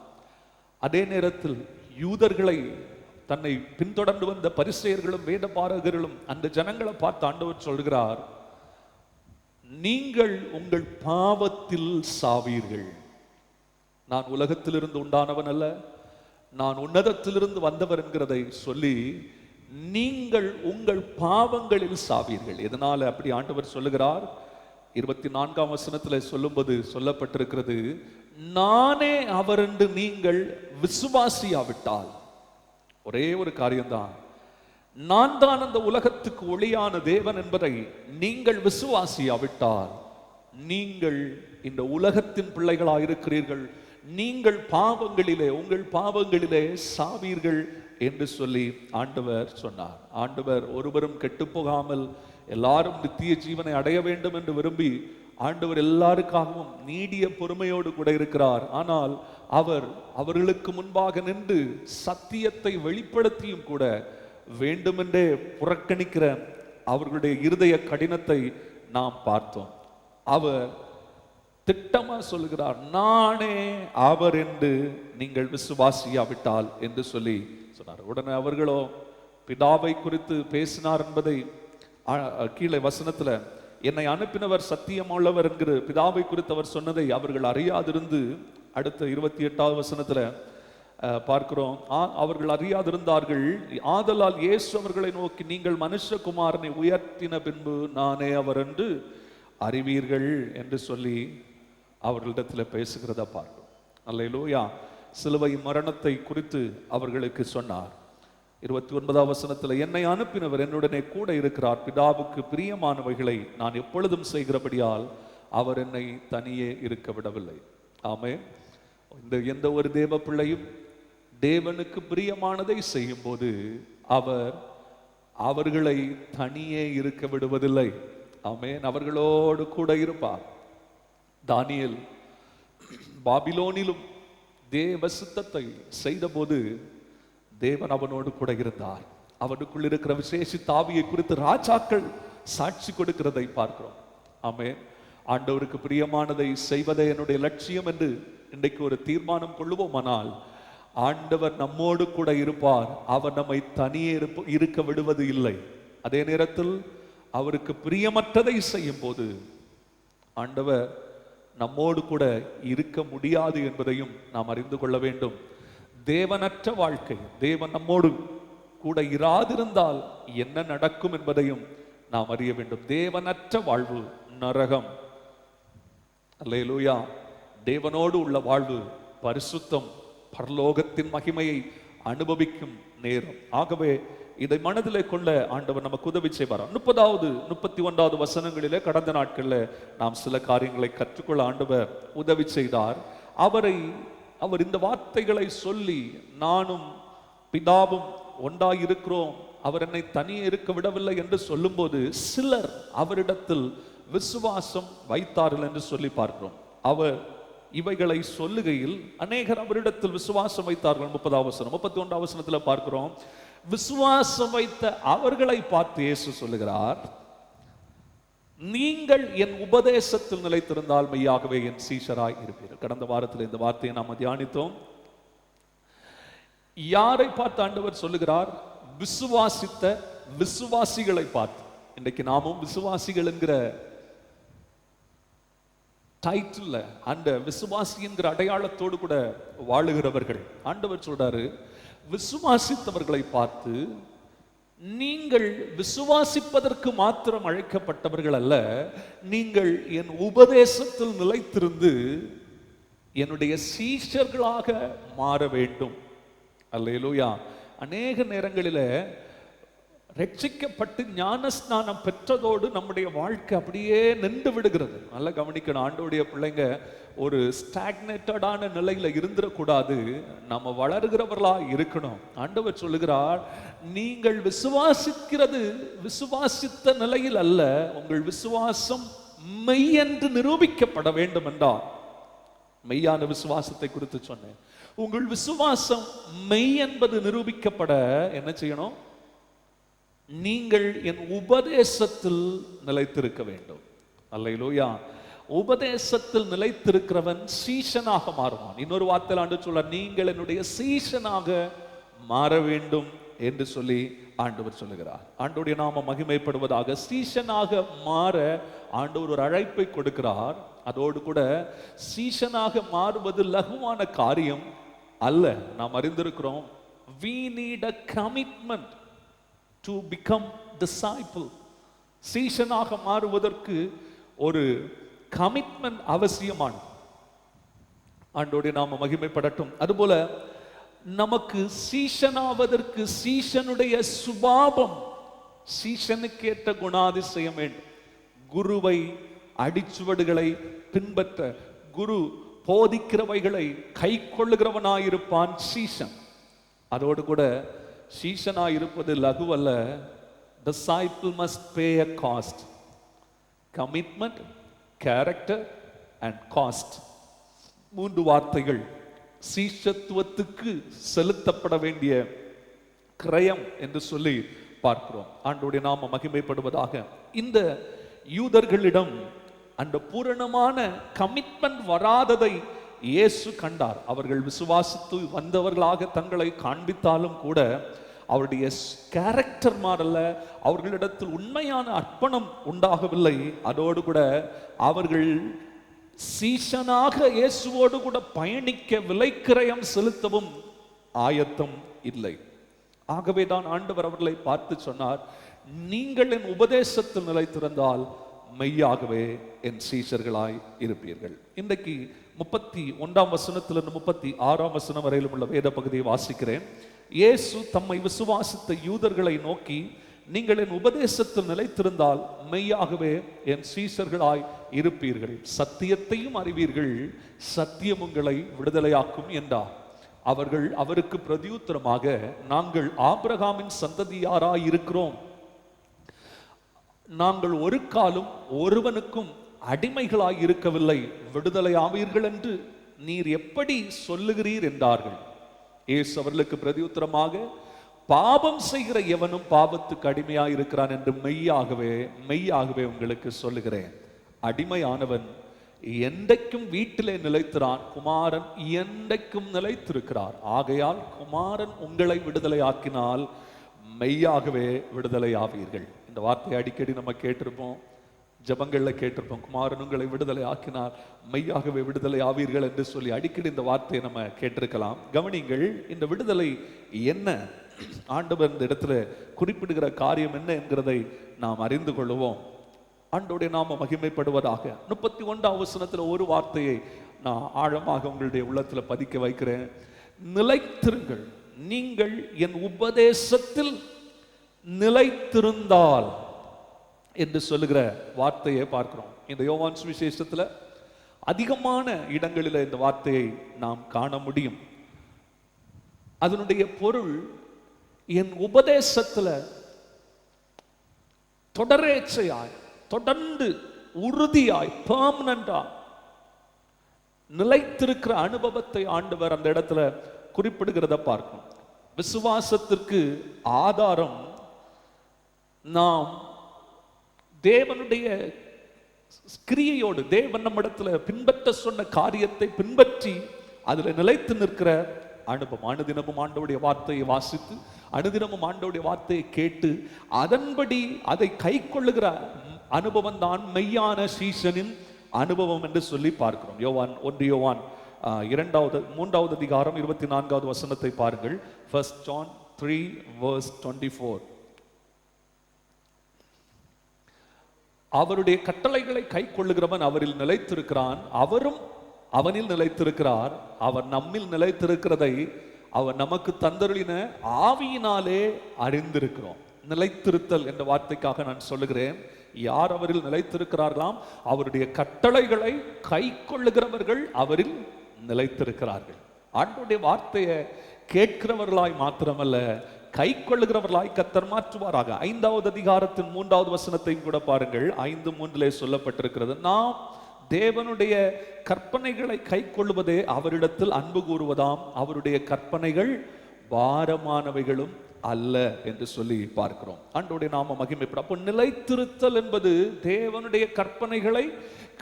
அதே நேரத்தில் யூதர்களை தன்னை பின்தொடர்ந்து வந்த பரிசேயர்களும் வேதபாரகர்களும் அந்த ஜனங்களை பார்த்து ஆண்டவர் சொல்கிறார், நீங்கள் உங்கள் பாவத்தில் சாவீர்கள். நான் உலகத்திலிருந்து உண்டானவன் அல்ல, நான் உன்னதத்திலிருந்து வந்தவர் என்கிறதை சொல்லி நீங்கள் உங்கள் பாவங்களில் சாவீர்கள். எதனால அப்படி ஆண்டவர் சொல்லுகிறார்? 24ஆம் வசனத்தில் சொல்லும்போது சொல்லப்பட்டிருக்கிறது, நானே அவர் என்று நீங்கள் விசுவாசியாவிட்டால். ஒரே ஒரு காரியம்தான், நான் தான் அந்த உலகத்துக்கு ஒளியான தேவன் என்பதை நீங்கள் விசுவாசியாவிட்டால் நீங்கள் இந்த உலகத்தின் பிள்ளைகளாக இருக்கிறீர்கள், நீங்கள் பாவங்களிலே, உங்கள் பாவங்களிலே சாவீர்கள் என்று சொல்லி ஆண்டவர் சொன்னார். ஆண்டவர் ஒருவரும் கெட்டு போகாமல் எல்லாரும் நித்திய ஜீவனை அடைய வேண்டும் என்று விரும்பி ஆண்டவர் எல்லாருக்காகவும் நீடிய பொறுமையோடு கூட இருக்கிறார். ஆனால் அவர் அவர்களுக்கு முன்பாக நின்று சத்தியத்தை வெளிப்படுத்தியும் கூட வேண்டுமென்றே புறக்கணிக்கிற அவர்களுடைய இருதய கடினத்தை நாம் பார்த்தோம். அவர் திட்டமா சொல்லுகிறார், நானே அவர் என்று நீங்கள் விசுவாசியாவிட்டால் என்று சொல்லி சொன்னார். உடனே அவர்களோ பிதாவை குறித்து பேசினார் என்பதை கீழே வசனத்துல, என்னை அனுப்பினவர் சத்தியம் உள்ளவர் என்கிற பிதாவை குறித்து அவர் சொன்னதை அவர்கள் அறியாதிருந்து, அடுத்த 28வது வசனத்துல பார்க்கிறோம், அவர்கள் அறியாதிருந்தார்கள். ஆதலால் இயேசு அவர்களை நோக்கி, நீங்கள் மனுஷகுமாரனை உயர்த்தின பின்பு நானே அவர் என்று அறிவீர்கள் என்று சொல்லி அவர்களிடத்துல பேசுகிறத பார்க்கிறோம். அல்லேலூயா. சிலுவை மரணத்தை குறித்து அவர்களுக்கு சொன்னார். 29ஆம் வசனத்துல, என்னை அனுப்பினவர் என்னுடனே கூட இருக்கிறார், பிதாவுக்கு பிரியமானவைகளை நான் எப்பொழுதும் செய்கிறபடியால் அவர் என்னை தனியே இருக்க விடவில்லை. ஆமென். இந்த எந்த ஒரு தேவ பிள்ளையும் தேவனுக்கு பிரியமானதை செய்யும் போது அவர் அவர்களை தனியே இருக்க விடுவதில்லை. ஆமென். அவர்களோடு கூட இருப்பார். தானியேல் பாபிலோனிலும் தேவ சித்தத்தை செய்த போது தேவன் அவனோடு கூட இருந்தார். அவனுக்குள் இருக்கிற விசேஷித்த ஆவியை குறித்து ராஜாக்கள் சாட்சி கொடுக்கிறதை பார்க்கிறோம். ஆமென். ஆண்டவருக்கு பிரியமானதை செய்வதே என்னுடைய லட்சியம் என்று இன்றைக்கு ஒரு தீர்மானம் கொள்ளுவோமானால் ஆண்டவர் நம்மோடு கூட இருப்பார். அவர் நம்மை தனியே இருக்க விடுவது இல்லை. அதே நேரத்தில் அவருக்கு பிரியமற்றதை செய்யும் போது ஆண்டவர் நம்மோடு கூட இருக்க முடியாது என்பதையும் நாம் அறிந்து கொள்ள வேண்டும். தேவனற்ற வாழ்க்கை, தேவன் நம்மோடு கூட இராதிருந்தால் என்ன நடக்கும் என்பதையும் நாம் அறிய வேண்டும். தேவனற்ற வாழ்வு நரகம். அல்லேலூயா. தேவனோடு உள்ள வாழ்வு பரிசுத்தம், பரலோகத்தின் மகிமையை அனுபவிக்கும் நேரம். ஆகவே இதை மனதிலே கொள்ள ஆண்டவர் நமக்கு உதவி செய்வார். 30வது 31வது வசனங்களிலே கடந்த நாட்களில் நாம் சில காரியங்களை கற்றுக்கொள்ள ஆண்டவர் உதவி செய்தார். அவர் இந்த வார்த்தைகளை சொல்லி, நானும் பிதாவும் ஒன்றாயிருக்கிறோம், அவர் என்னை தனியே இருக்க விடவில்லை என்று சொல்லும்போது சிலர் அவரிடத்தில் விசுவாசம் வைத்தார்கள் என்று சொல்லி பார்க்கிறோம். அவர் இவைகளை சொல்லுகையில் அநேகர் அவரிடத்தில் விசுவாசம் வைத்தார்கள். 30வது வசனம் 31வது வசனத்தில் பார்க்கிறோம், விசுவாசம் வைத்த அவர்களை பார்த்து இயேசு சொல்லுகிறார், நீங்கள் என் உபதேசத்தில் நிலைத்திருந்தால் மெய்யாகவே என் சீஷராய் இருப்பீர்கள். கடந்த வாரத்தில் இந்த வார்த்தையை நாம் தியானித்தோம். யாரை பார்த்து ஆண்டவர் சொல்லுகிறார்? விசுவாசித்த விசுவாசிகளை பார்த்து. இன்றைக்கு நாமும் விசுவாசிகள் என்கிற டைட்டில், அந்த விசுவாசி என்கிற அடையாளத்தோடு கூட வாழுகிறவர்கள். ஆண்டவர் சொல்றாரு, விசுவாசித்தவர்களை பார்த்து, நீங்கள் விசுவாசிப்பதற்கு மாத்திரம் அழைக்கப்பட்டவர்கள் அல்ல, நீங்கள் என் உபதேசத்தில் நிலைத்திருந்து என்னுடைய சீஷர்களாக மாற வேண்டும். அல்லேலூயா. அநேக நேரங்களில் ரட்சிக்கப்பட்டு ஞானஸ்நானம் பெற்றதோடு நம்முடைய வாழ்க்கை அப்படியே நின்று விடுகிறது. நல்லா கவனிக்கணும், ஆண்டோடைய பிள்ளைங்க ஒரு ஸ்டாக்னேட்டடான நிலையில இருந்துடக்கூடாது, நம்ம வளர்கிறவர்களா இருக்கணும். ஆண்டவர் சொல்லுகிறார், நீங்கள் விசுவாசிக்கிறது விசுவாசித்த நிலையில் அல்ல, உங்கள் விசுவாசம் மெய் என்று நிரூபிக்கப்பட வேண்டும் என்றார். மெய்யான விசுவாசத்தை குறித்து சொன்னேன். உங்கள் விசுவாசம் மெய் என்பது நிரூபிக்கப்பட என்ன செய்யணும்? நீங்கள் என் உபதேசத்தில் நிலைத்திருக்க வேண்டும். அல்லேலூயா. உபதேசத்தில் நிலைத்திருக்கிறவன் சீஷனாக மாறுவான். இன்னொரு வார்த்தையில் ஆண்டு சொல்ல, நீங்கள் என்னுடைய சீஷனாக மாற வேண்டும் என்று சொல்லி ஆண்டவர் சொல்லுகிறார். ஆண்டவருடைய நாம மகிமைப்படுவதாக. சீஷனாக மாற ஆண்டவர் ஒரு அழைப்பை கொடுக்கிறார். அதோடு கூட சீஷனாக மாறுவது லகுவான காரியம் அல்ல. நாம் அறிந்திருக்கிறோம், we need a commitment to become disciple. சீஷனாக மாறுவதற்கு ஒரு கமிட்மெண்ட் அவசியமானது. ஆண்டோடைய நாம மகிமைப்படட்டும். அதுபோல நமக்கு சீஷனாவதற்கு சீஷனுடைய சுபாவம், சீஷனுக்கேற்ற குணாதிசயம் வேண்டும். குருவை அடிச்சுவடுகளை பின்பற்ற, குரு போதிக்கிறவைகளை கை கொள்ளுகிறவனாயிருப்பான் சீஷன். அதோடு கூட சீஷனாயிருப்பது லகுவல்ல. disciple must pay a cost. commitment, character and cost. 3 வார்த்தைகள் சீஷத்துவத்துக்கு செலுத்தப்பட வேண்டிய கிரயம் என்று சொல்லி பார்க்கிறோம். ஆண்டவருடைய நாம மகிமைப்படுவதாக. இந்த யூதர்களிடம் அந்த பூரணமான கமிட்மெண்ட் வராததை இயேசு கண்டார். அவர்கள் விசுவாசித்து வந்தவர்களாக தங்களை காண்பித்தாலும் கூட அவருடைய கேரக்டர் மாறல, அவர்களிடத்தில் உண்மையான அர்ப்பணம் உண்டாகவில்லை. அதோடு கூட அவர்கள் சீஷனாக இயேசுவோடு கூட பயணிக்க விலைக்கிரயம் செலுத்தவும் ஆயத்தம் இல்லை. ஆகவே தான் ஆண்டவர் அவர்களை பார்த்து சொன்னார், நீங்கள் என் உபதேசத்தில் நிலைத்திருந்தால் மெய்யாகவே என் சீஷர்களாய் இருப்பீர்கள். இன்றைக்கு 31ஆம் வசனத்திலிருந்து 36ஆம் வசனம் வரையிலும் உள்ள வேத பகுதியை வாசிக்கிறேன். இயேசு தம்மை விசுவாசித்த யூதர்களை நோக்கி, நீங்கள் என் உபதேசத்தில் நிலைத்திருந்தால் மெய்யாகவே என் சீஷர்களாய் இருப்பீர்கள், சத்தியத்தையும் அறிவீர்கள், சத்தியம் உங்களை விடுதலையாக்கும் என்றார். அவர்கள் அவருக்கு பிரதியுத்தரமாக, நாங்கள் ஆபிரகாமின் சந்ததியாராய் இருக்கிறோம், நாங்கள் ஒரு காலம் ஒருவனுக்கும் அடிமைகளாய் இருக்கவில்லை, விடுதலை ஆவீர்கள் என்று நீர் எப்படி சொல்லுகிறீர் என்றார்கள். இயேசு அவர்களுக்கு பிரதியுத்தரமாக, பாவம் செய்கிற எவனும் பாவத்துக்கு அடிமையாய் இருக்கிறான் என்று மெய்யாகவே மெய்யாகவே உங்களுக்கு சொல்லுகிறேன். அடிமையானவன் என்றைக்கும் வீட்டிலே நிலைத்திறான், குமாரன் என்றைக்கும் நிலைத்திருக்கிறார். ஆகையால் குமாரன் உங்களை விடுதலை ஆக்கினால் மெய்யாகவே விடுதலை ஆவீர்கள். இந்த வார்த்தையை அடிக்கடி நம்ம கேட்டிருப்போம், ஜபங்கள்ல கேட்டிருப்போம். குமாரன் உங்களை விடுதலை ஆக்கினார் மெய்யாகவே விடுதலை ஆவீர்கள் என்று சொல்லி அடிக்கடி இந்த வார்த்தையை நம்ம கேட்டிருக்கலாம். கவனிங்கள், இந்த விடுதலை என்ன, ஆண்டவர் இந்த இடத்துல குறிப்பிடுகிற காரியம் என்ன என்கிறதை நாம் அறிந்து கொள்வோம். ஆண்டோடைய நாம மகிமைப்படுவதாக. 31ஆம் வசனத்தில் ஒரு வார்த்தையை நான் ஆழமாக உங்களுடைய உள்ளத்துல பதிக்க வைக்கிறேன். நிலைத்திருங்கள். நீங்கள் என் உபதேசத்தில் நிலைத்திருந்தால் என்று சொல்லுகிற வார்த்தையை பார்க்கிறோம். இந்த யோவான் சுவிசேஷத்துல அதிகமான இடங்களில் இந்த வார்த்தையை நாம் காண முடியும். அதனுடைய பொருள், என் உபதேசத்துல தொடரேச்சையாய், தொடர்ந்து உறுதியாய், பெர்மனண்டா நிலைத்திருக்கிற அனுபவத்தை ஆண்டவர் அந்த இடத்துல குறிப்பிடுகிறத பார்க்கும். விசுவாசத்திற்கு ஆதாரம் நாம் தேவனுடைய கிரியையோடு, தேவன் நம்மிடத்துல பின்பற்ற சொன்ன காரியத்தை பின்பற்றி அதுல நிலைத்து நிற்கிற அனுபவம். அனுதினமும் ஆண்டவருடைய வார்த்தையை வாசித்து, அனுதினமும் ஆண்டவருடைய வார்த்தையை கேட்டு அதன்படி அதை கை கொள்ளுகிற அனுபவம் தான் மெய்யான சீசனின் அனுபவம் என்று சொல்லி பார்க்கிறோம். யோவான் 1 யோவான் 3வது அதிகாரம் 24வது வசனத்தை பாருங்கள். 1 John 3:24. அவருடைய கட்டளைகளை கை கொள்ளுகிறவன் அவரில் நிலைத்திருக்கிறான், அவரும் அவனில் நிலைத்திருக்கிறார். அவர் நம்மில் நிலைத்திருக்கிறதை அவர் நமக்கு தந்தருளின ஆவியினாலே அறிந்திருக்கிறோம். நிலைத்திருத்தல் என்ற வார்த்தைக்காக நான் சொல்லுகிறேன், யார் அவரில் நிலைத்திருக்கிறார்களாம், அவருடைய கட்டளைகளை கை கொள்ளுகிறவர்கள் அவரில் நிலைத்திருக்கிறார்கள். ஆண்டவருடைய வார்த்தையை கேட்கிறவர்களாய் மாத்திரமல்ல, கை கொள்ளுகிறவர்களாய் கர்த்தர் மாற்றுவாராக. 5வது அதிகாரத்தின் 3வது வசனத்தையும் கூட பாருங்கள். 5:3 சொல்லப்பட்டிருக்கிறது, நாம் தேவனுடைய கற்பனைகளை கை கொள்வதே அவரிடத்தில் அன்பு கூறுவதாம், அவருடைய கற்பனைகள் பாரமானவைகளும் அல்ல என்று சொல்லி பார்க்கிறோம். ஆண்டவருடைய நாம மகிமைப்படும். அப்போ நிலைத்திருத்தல் என்பது தேவனுடைய கற்பனைகளை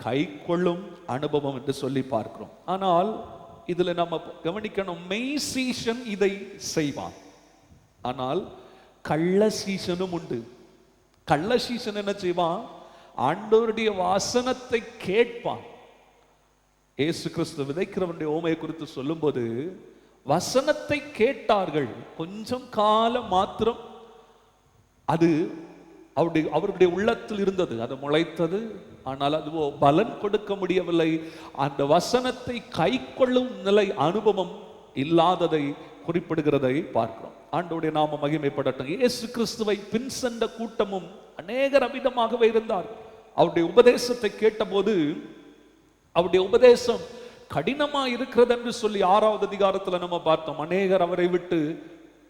கை கொள்ளும் அனுபவம் என்று சொல்லி பார்க்கிறோம். ஆனால் இதுல நம்ம கவனிக்கணும், மெய் சீசன் இதை செய்வான், ஆனால் கள்ள சீசனும் உண்டு. கள்ள சீசன் என்ன செய்வான், ஆண்டவருடைய வாசனத்தை கேட்பான். இயேசு கிறிஸ்து விதைக்கிறவனுடைய ஓமையை குறித்து சொல்லும்போது, வசனத்தை கேட்டார்கள், கொஞ்சம் காலம் மாத்திரம் அது அவருடைய உள்ளத்தில் இருந்தது, அது முளைத்தது, ஆனால் அதுவோ பலன் கொடுக்க முடியவில்லை. அந்த வசனத்தை கை கொள்ளும் நிலை, அனுபவம் இல்லாததை குறிப்பிடுகிறதை பார்க்கிறோம். ஆண்டவருடைய நாம மகிமைப்படட்டும். இயேசு கிறிஸ்துவை பின் சென்ற கூட்டமும் அநேகர் அவிதமாகவே இருந்தார். அவருடைய உபதேசத்தை கேட்டபோது, அவருடைய உபதேசம் கடினமா இருக்கிறது என்று சொல்லி 6வது அதிகாரத்துல நம்ம பார்த்தோம். அநேகர் அவரை விட்டு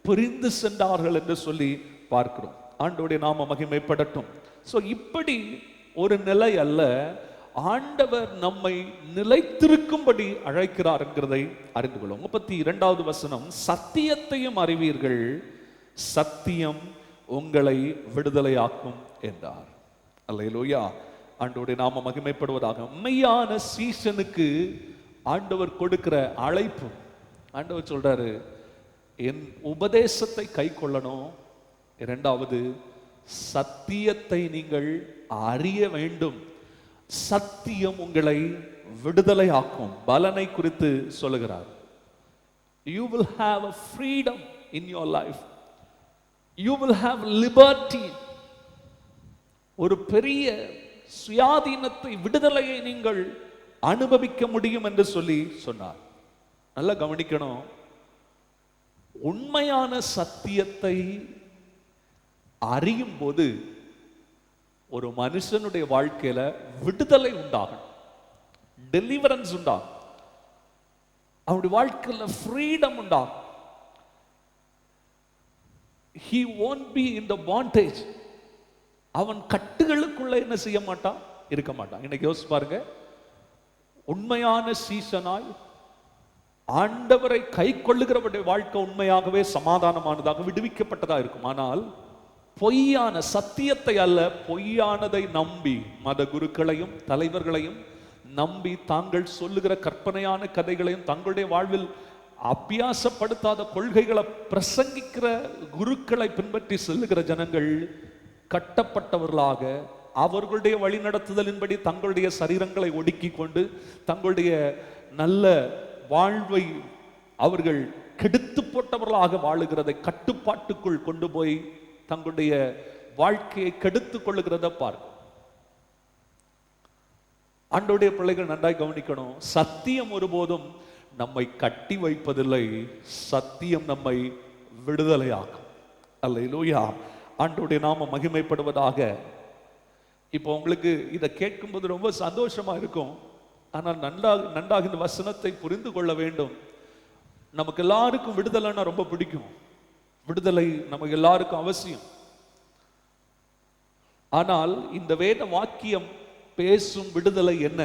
பிரிந்து சென்றார்கள் என்று சொல்லி பார்க்கிறோம். ஆண்டவருடைய நாம மகிமைப்படட்டும். சோ இப்படி ஒரு நிலை அல்ல, ஆண்டவர் நம்மை நிலைத்திருக்கும்படி அழைக்கிறார் என்கிறதை அறிந்து கொள்ளும். 32வது வசனம், சத்தியத்தையும் அறிவீர்கள், சத்தியம் உங்களை விடுதலையாக்கும் என்றார். அல்லேலூயா. ஆண்டவருடைய நாம மகிமைப்படுவதாக. மெய்யான சீசனுக்கு ஆண்டவர் கொடுக்கிற அழைப்பு, ஆண்டவர் சொல்றாரு, என் உபதேசத்தை கை கொள்ளணும், இரண்டாவது சத்தியத்தை நீங்கள் அறிய வேண்டும், சத்தியம் உங்களை விடுதலை ஆக்கும். பலனை குறித்து சொல்லுகிறார். You will have a freedom in your life. You will have liberty. ஒரு பெரிய சுயாதீனத்தை, விடுதலையை நீங்கள் அனுபவிக்க முடியும் என்று சொல்லி சொன்னார். நல்லா கவனிக்கணும், உண்மையான சத்தியத்தை அறியும் போது ஒரு மனுஷனுடைய வாழ்க்கையில விடுதலை உண்டாகும், டெலிவரன்ஸ் உண்டாகும், அவனுடைய வாழ்க்கையில ஃப்ரீடம் உண்டாகும். He won't be in the bondage. அவன் கட்டுகளுக்குள்ள என்ன செய்ய மாட்டான், இருக்க மாட்டான். இன்னைக்கு யோசிச்சு பாருங்க, உண்மையான சீசனாய் ஆண்டவரை கை கொள்ளுகிறவருடைய வாழ்க்கை உண்மையாகவே சமாதானமானதாக, விடுவிக்கப்பட்டதா இருக்கும். ஆனால் பொய்யான சத்தியத்தை அல்ல, பொய்யானதை நம்பி மத குருக்களையும் தலைவர்களையும் நம்பி தாங்கள் சொல்லுகிற கற்பனையான கதைகளையும் தங்களுடைய வாழ்வில் அபியாசப்படுத்தாத கொள்கைகளை பிரசங்கிக்கிற குருக்களை பின்பற்றி செல்லுகிற ஜனங்கள் கட்டப்பட்டவர்களாக அவர்களுடைய வழிநடத்துதலின்படி தங்களுடைய சரீரங்களை ஒடுக்கி கொண்டு தங்களுடைய நல்ல வாழ்வை அவர்கள் கெடுத்து போட்டவர்களாக வாழுகிறதை கட்டுப்பாட்டுக்குள் கொண்டு போய் தங்களுடைய வாழ்க்கையை கெடுத்து கொள்ளுகிறத பார்க்கும். ஆண்டவருடைய பிள்ளைகள் நன்றாய் கவனிக்கணும், சத்தியம் ஒருபோதும் நம்மை கட்டி வைப்பதில்லை, சத்தியம் நம்மை விடுதலையாக்கும். அல்லேலூயா. ஆண்டவருடைய நாமம் மகிமைப்படுவதாக. இப்போ உங்களுக்கு இதை கேட்கும்போது ரொம்ப சந்தோஷமா இருக்கும். ஆனால் நன்றாக இந்த வசனத்தை புரிந்து கொள்ள வேண்டும். நமக்கு எல்லாருக்கும் விடுதலைன்னா ரொம்ப பிடிக்கும். விடுதலை நமக்கு எல்லாருக்கும் அவசியம். ஆனால் இந்த வேத வாக்கியம் பேசும் விடுதலை என்ன?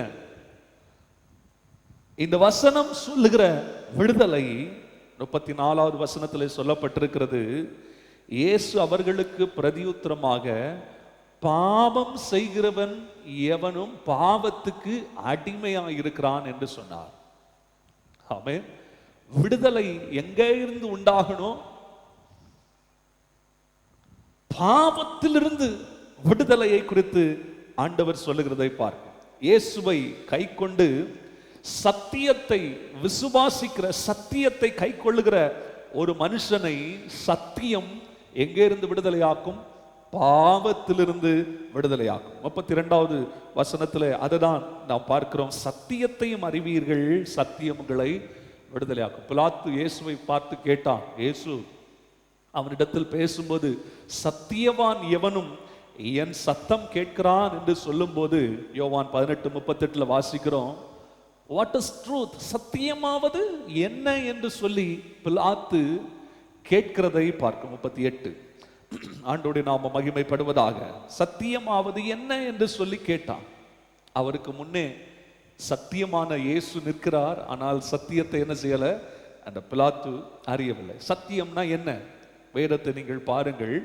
இந்த வசனம் சொல்லுகிற விடுதலை 34வது வசனத்தில் சொல்லப்பட்டிருக்கிறது. இயேசு அவர்களுக்கு பிரதியுத்தரமாக, பாவம் செய்கிறவன் எவனும் பாவத்துக்கு அடிமையாக இருக்கிறான் என்று சொன்னார். ஆமென். விடுதலை எங்கே இருந்து உண்டாகணும்? பாவத்திலிருந்து விடுதலையை குறித்து ஆண்டவர் சொல்லுகிறதை பார்க்கும். இயேசுவை கை கொண்டு சத்தியத்தை விசுவாசிக்கிற, சத்தியத்தை கை கொள்ளுகிற ஒரு மனுஷனை சத்தியம் எங்கே இருந்து விடுதலையாக்கும்? பாவத்திலிருந்து விடுதலையாக்கும். 32வது வசனத்தில் அதுதான் நாம் பார்க்கிறோம். சத்தியத்தையும் அறிவீர்கள், சத்தியம் உங்களை விடுதலையாக்கும். பிலாத்து இயேசுவை பார்த்து கேட்டான். இயேசு அவனிடத்தில் பேசும்போது, சத்தியவான் எவனும் என் சத்தம் கேட்கிறான் என்று சொல்லும்போது, யோவான் 18:38 வாசிக்கிறோம், வாட் இஸ் ட்ரூத், சத்தியமாவது என்ன என்று சொல்லி பிலாத்து கேட்கிறதை பார்க்கும். 38 ஆண்டவருடைய நாமம் மகிமைப்படுவதாக. சத்தியமாவது என்ன என்று சொல்லி கேட்டான். அவருக்கு முன்னே சத்தியமான இயேசு நிற்கிறார். ஆனால் சத்தியத்தை என்ன செய்யல அந்த பிலாத்து அறியவில்லை. சத்தியம்னா என்ன? வேதத்தை நீங்கள் பாருங்கள்.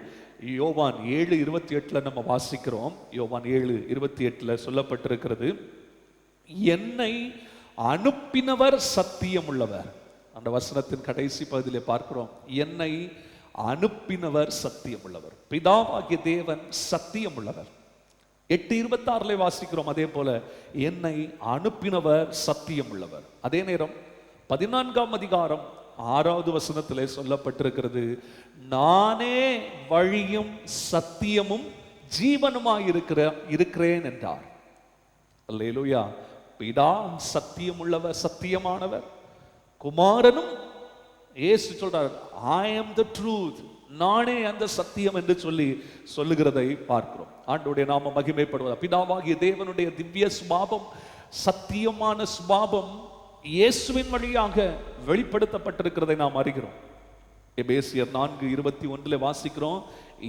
யோவான் 7:28 நம்ம வாசிக்கிறோம். யோவான் 7:28 சொல்லப்பட்டிருக்கிறது, என்னை அனுப்பினவர் சத்தியம் உள்ளவர். அந்த வசனத்தின் கடைசி பகுதியிலே பார்க்கிறோம், என்னை அனுப்பினவர் சத்தியம் உள்ளவர். பிதாவாகிய தேவன் சத்தியம் உள்ளவர். 8:26 வாசிக்கிறோம் அதே போல, என்னை அனுப்பினவர் சத்தியம் உள்ளவர். அதே நேரம் 14ஆம் அதிகாரம் 6வது வசனத்திலே சொல்லப்பட்டிருக்கிறது, நானே வழியும் சத்தியமும் ஜீவனுமாய் இருக்கிறேன் என்றார். அல்லேலூயா. பிதா சத்தியம் உள்ளவர், சத்தியமானவர். குமாரனும் இயேசு சொல்றார், I am the truth, நானே அந்த சத்தியம் என்று சொல்லுகிறதை பார்க்கிறோம். ஆண்டவருடைய நாம மகிமைப்படுவதா. பிதாவாகிய தேவனுடைய திவ்ய சுபாவம், சத்தியமான சுபாவம் இயேசுவின் வழியாக வெளிப்படுத்தப்பட்டிருக்கிறதை நாம் அறிகிறோம். எபேசியர் 4:21 வாசிக்கிறோம்,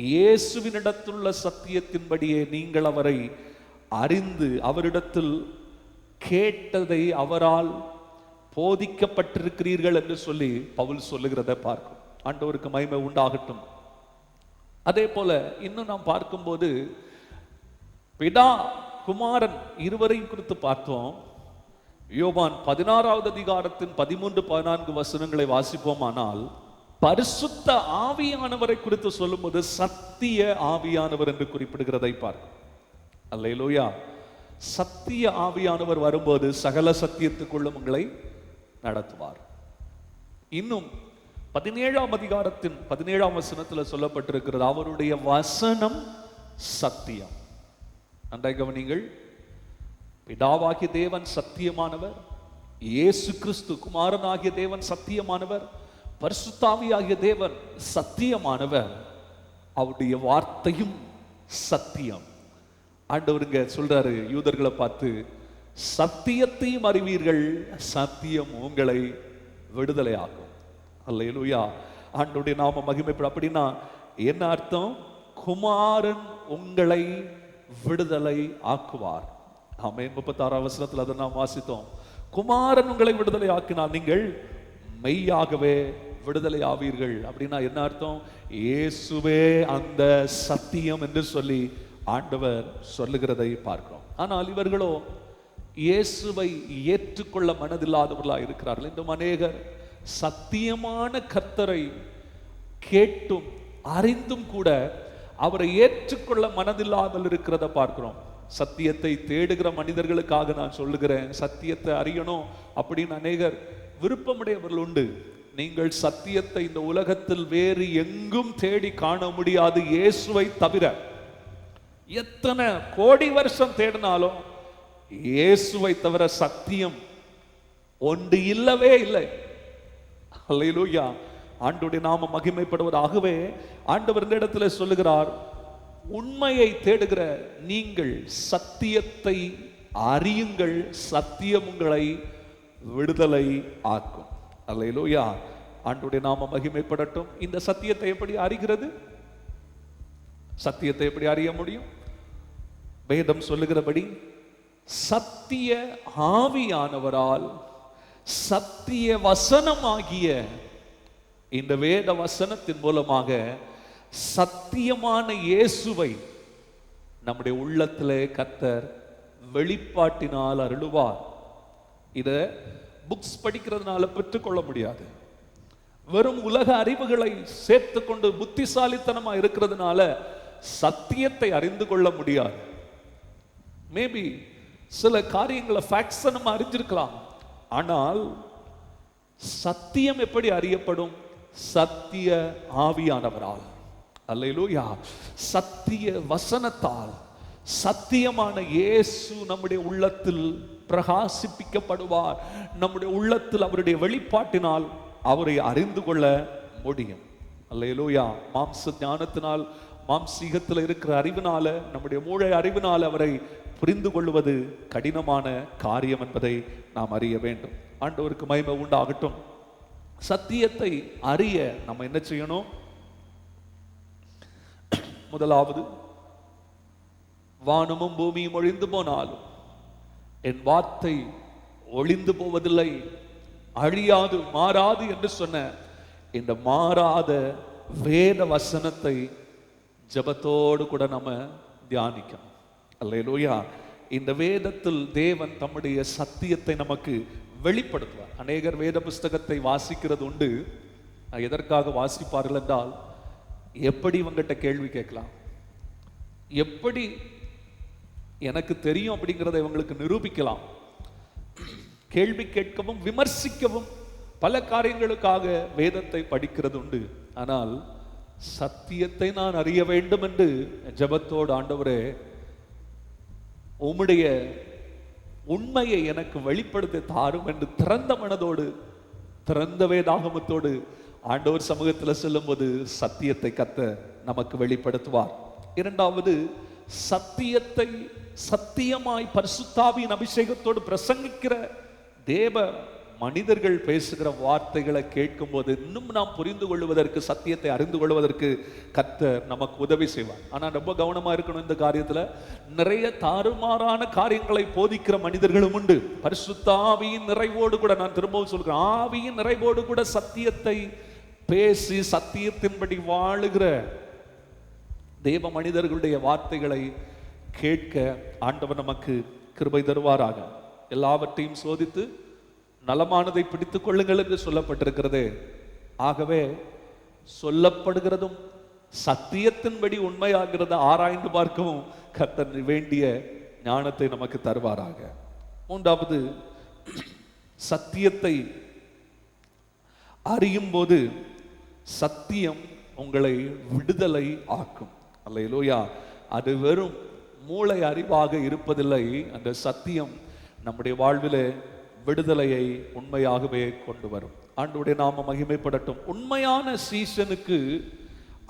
இயேசுவினிடத்துள்ள சத்தியத்தின்படியே நீங்கள் அவரை அறிந்து அவரிடத்தில் கேட்டதை அவரால் போதிக்கப்பட்டிருக்கிறீர்கள் என்று சொல்லி பவுல் சொல்லுகிறத பார்க்கும். ஆண்டவருக்கு மகிமை உண்டாகட்டும். அதே போல இன்னும் நாம் பார்க்கும்போது பிதா குமாரன் இருவரையும் குறித்து பார்த்தோம். யோவான் 16வது அதிகாரத்தின் 13-14 வசனங்களை வாசிப்போமானால், பரிசுத்த ஆவியானவரை குறித்து சொல்லும்போது சத்திய ஆவியானவர் என்று குறிப்பிடுகிறதை பார்க்கும். அல்லேலூயா. சத்திய ஆவியானவர் வரும்போது சகல சத்தியத்துக்குள்ளும் உங்களை நடத்துவார். இன்னும் 17ஆம் அதிகாரத்தின் 17ஆம் வசனத்தில் சொல்லப்பட்டிருக்கிறது, அவருடைய வசனம் சத்தியம். நன்றாய் கவனிங்கள். பிதாவாகிய தேவன் சத்தியமானவர், இயேசு கிறிஸ்து குமாரனாகிய தேவன் சத்தியமானவர், பரிசுத்தாவியாகிய தேவன் சத்தியமானவர், அவருடைய வார்த்தையும் சத்தியம். ஆண்டவருங்க சொல்றாரு யூதர்களை பார்த்து, சத்தியத்தையும் அறிவீர்கள், சத்தியம் உங்களை விடுதலையாகும். அல்லேலூயா. ஆண்டவருடைய நாம மகிமைப்படும். அப்படின்னா என்ன அர்த்தம்? குமாரன் உங்களை விடுதலை ஆக்குவார். ஆமென். 36ஆம் வசனத்தில் அதை நாம் வாசித்தோம். குமாரன் உங்களை விடுதலை ஆக்கினால் நீங்கள் மெய்யாகவே விடுதலை ஆவீர்கள். அப்படின்னா என்ன அர்த்தம்? இயேசுவே அந்த சத்தியம் என்று சொல்லி ஆண்டவர் சொல்லுகிறதை பார்க்கிறோம். ஆனால் இவர்களோ இயேசுவை ஏற்றுக்கொள்ள மனதில்லாதவர்களாக இருக்கிறார்கள். இந்த அநேகர் சத்தியமான கர்த்தரை கேட்டும் அறிந்தும் கூட அவரை ஏற்றுக்கொள்ள மனதில்லாமல் இருக்கிறத பார்க்கிறோம். சத்தியத்தை தேடுகிற மனிதர்களுக்காக நான் சொல்லுகிறேன், சத்தியத்தை அறியணும் அப்படின்னு அநேகர் விருப்பமுடையவர்கள் உண்டு. நீங்கள் சத்தியத்தை இந்த உலகத்தில் வேறு எங்கும் தேடி காண முடியாது, இயேசுவை தவிர. எத்தனை கோடி வருஷம் தேடினாலும் இயேசுவை தவிர சத்தியம் ஒன்று இல்லவே இல்லை. அல்லேலூயா. ஆண்டவருடைய நாமம் மகிமைப்படுவதாகவே ஆண்டவர் இந்த இடத்துல சொல்லுகிறார், உண்மையை தேடுகிற நீங்கள் சத்தியத்தை அறியுங்கள், சத்தியம் உங்களை விடுதலை ஆக்கும். அல்லேலூயா. ஆண்டவருடைய நாமம் மகிமைப்படட்டும். இந்த சத்தியத்தை எப்படி அறிகிறது? சத்தியத்தை எப்படி அறிய முடியும்? வேதம் சொல்லுகிறபடி சத்திய ஆவியானவரால் சத்திய வசனமாகிய இந்த வேத வசனத்தின் மூலமாக சத்தியமான இயேசுவை நம்முடைய உள்ளத்திலே கர்த்தர் வெளிப்பாட்டினால் அருளுவார். இத புக்ஸ் படிக்கிறதுனால பெற்றுக்கொள்ள முடியாது. வெறும் உலக அறிவுகளை சேர்த்து கொண்டு புத்திசாலித்தனமா இருக்கிறதுனால சத்தியத்தை அறிந்து கொள்ள முடியாது. மேபி சில காரியங்களை ஃபேக்ட்ஸ் நம்ம அறிஞ்சிருக்கலாம், ஆனால் சத்தியம் எப்படி அறியப்படும்? சத்திய ஆவியானவரால். அல்லேலூயா. சத்திய வசனத்தால் சத்தியமான இயேசு நம்முடைய உள்ளத்தில் பிரகாசிப்பிக்கப்படுவார். நம்முடைய உள்ளத்தில் அவருடைய வெளிப்பாட்டினால் அவரை அறிந்து கொள்ள முடியும். அல்லேலூயா. மாம்ச ஞானத்தினால், மாம்சீகத்தில் இருக்கிற அறிவினால, நம்முடைய மூளை அறிவினால் அவரை புரிந்து கொள்வது கடினமான காரியம் என்பதை நாம் அறிய வேண்டும். ஆண்டவருக்கு மகிமை உண்டாகட்டும். சத்தியத்தை அறிய நம்ம என்ன செய்யணும்? முதலாவது, வானமும் பூமியும் ஒழிந்து போனாலும் என் வார்த்தை ஒளிந்து போவதில்லை, அழியாது, மாறாது என்று சொன்ன இந்த மாறாத வேத வசனத்தை ஜெபத்தோடு கூட நம்ம தியானிக்கணும். அல்லேலூயா. இந்த வேதத்தில் தேவன் தம்முடைய சத்தியத்தை நமக்கு வெளிப்படுத்துவார். அநேகர் வேத புஸ்தகத்தை வாசிக்கிறது உண்டு. எதற்காக வாசிப்பார்கள் என்றால், எப்படி இவங்கிட்ட கேள்வி கேட்கலாம், எப்படி எனக்கு தெரியும் அப்படிங்கிறத இவங்களுக்கு நிரூபிக்கலாம். கேள்வி கேட்கவும் விமர்சிக்கவும் பல காரியங்களுக்காக வேதத்தை படிக்கிறது உண்டு. ஆனால் சத்தியத்தை நான் அறிய வேண்டும் என்று ஜெபத்தோடு, ஆண்டவரே உம்முடைய உண்மையை எனக்கு வெளிப்படுத்தி தாரும் என்று திறந்த மனதோடு, திறந்த வேதாகமத்தோடு ஆண்டவர் சமூகத்தில் செல்லும்போது சத்தியத்தை கர்த்தர் நமக்கு வெளிப்படுத்துவார். இரண்டாவது, சத்தியத்தை சத்தியமாய் பரிசுத்தாவியின் அபிஷேகத்தோடு பிரசங்கிக்கிற தேவ மனிதர்கள் பேசுகிற வார்த்தைகளை கேட்கும் போது இன்னும் நாம் புரிந்து கொள்வதற்கு, சத்தியத்தை அறிந்து கொள்வதற்கு கர்த்தர் நமக்கு உதவி செய்வார். ஆனால் ரொம்ப கவனமா இருக்கணும். இந்த காரியத்துல நிறைய தாறுமாறான காரியங்களை போதிக்கிற மனிதர்களும் உண்டு. பரிசுத்த ஆவியின் நிறைவோடு கூட, நான் திரும்பவும் சொல்கிறேன், ஆவியின் நிறைவோடு கூட சத்தியத்தை பேசி சத்தியத்தின்படி வாழுகிற தேவ மனிதர்களுடைய வார்த்தைகளை கேட்க ஆண்டவர் நமக்கு கிருபை தருவாராக. எல்லாவற்றையும் சோதித்து நலமானதை பிடித்துக் கொள்ளுங்கள் என்று சொல்லப்பட்டிருக்கிறது. ஆகவே சொல்லப்படுகிறதும் சத்தியத்தின்படி உண்மையாகிறத ஆராய்ந்து பார்க்கவும் கர்த்தர் வேண்டிய ஞானத்தை நமக்கு தருவாராக. மூன்றாவது, சத்தியத்தை அறியும் போது சத்தியம் உங்களை விடுதலை ஆக்கும். அல்லேலூயா. அது வெறும் மூளை அறிவாக இருப்பதில்லை. அந்த சத்தியம் நம்முடைய வாழ்விலே விடுதலையை உண்மையாகவே கொண்டு வரும். ஆண்டவருடைய நாம மகிமைப்படட்டும். உண்மையான சீசனுக்கு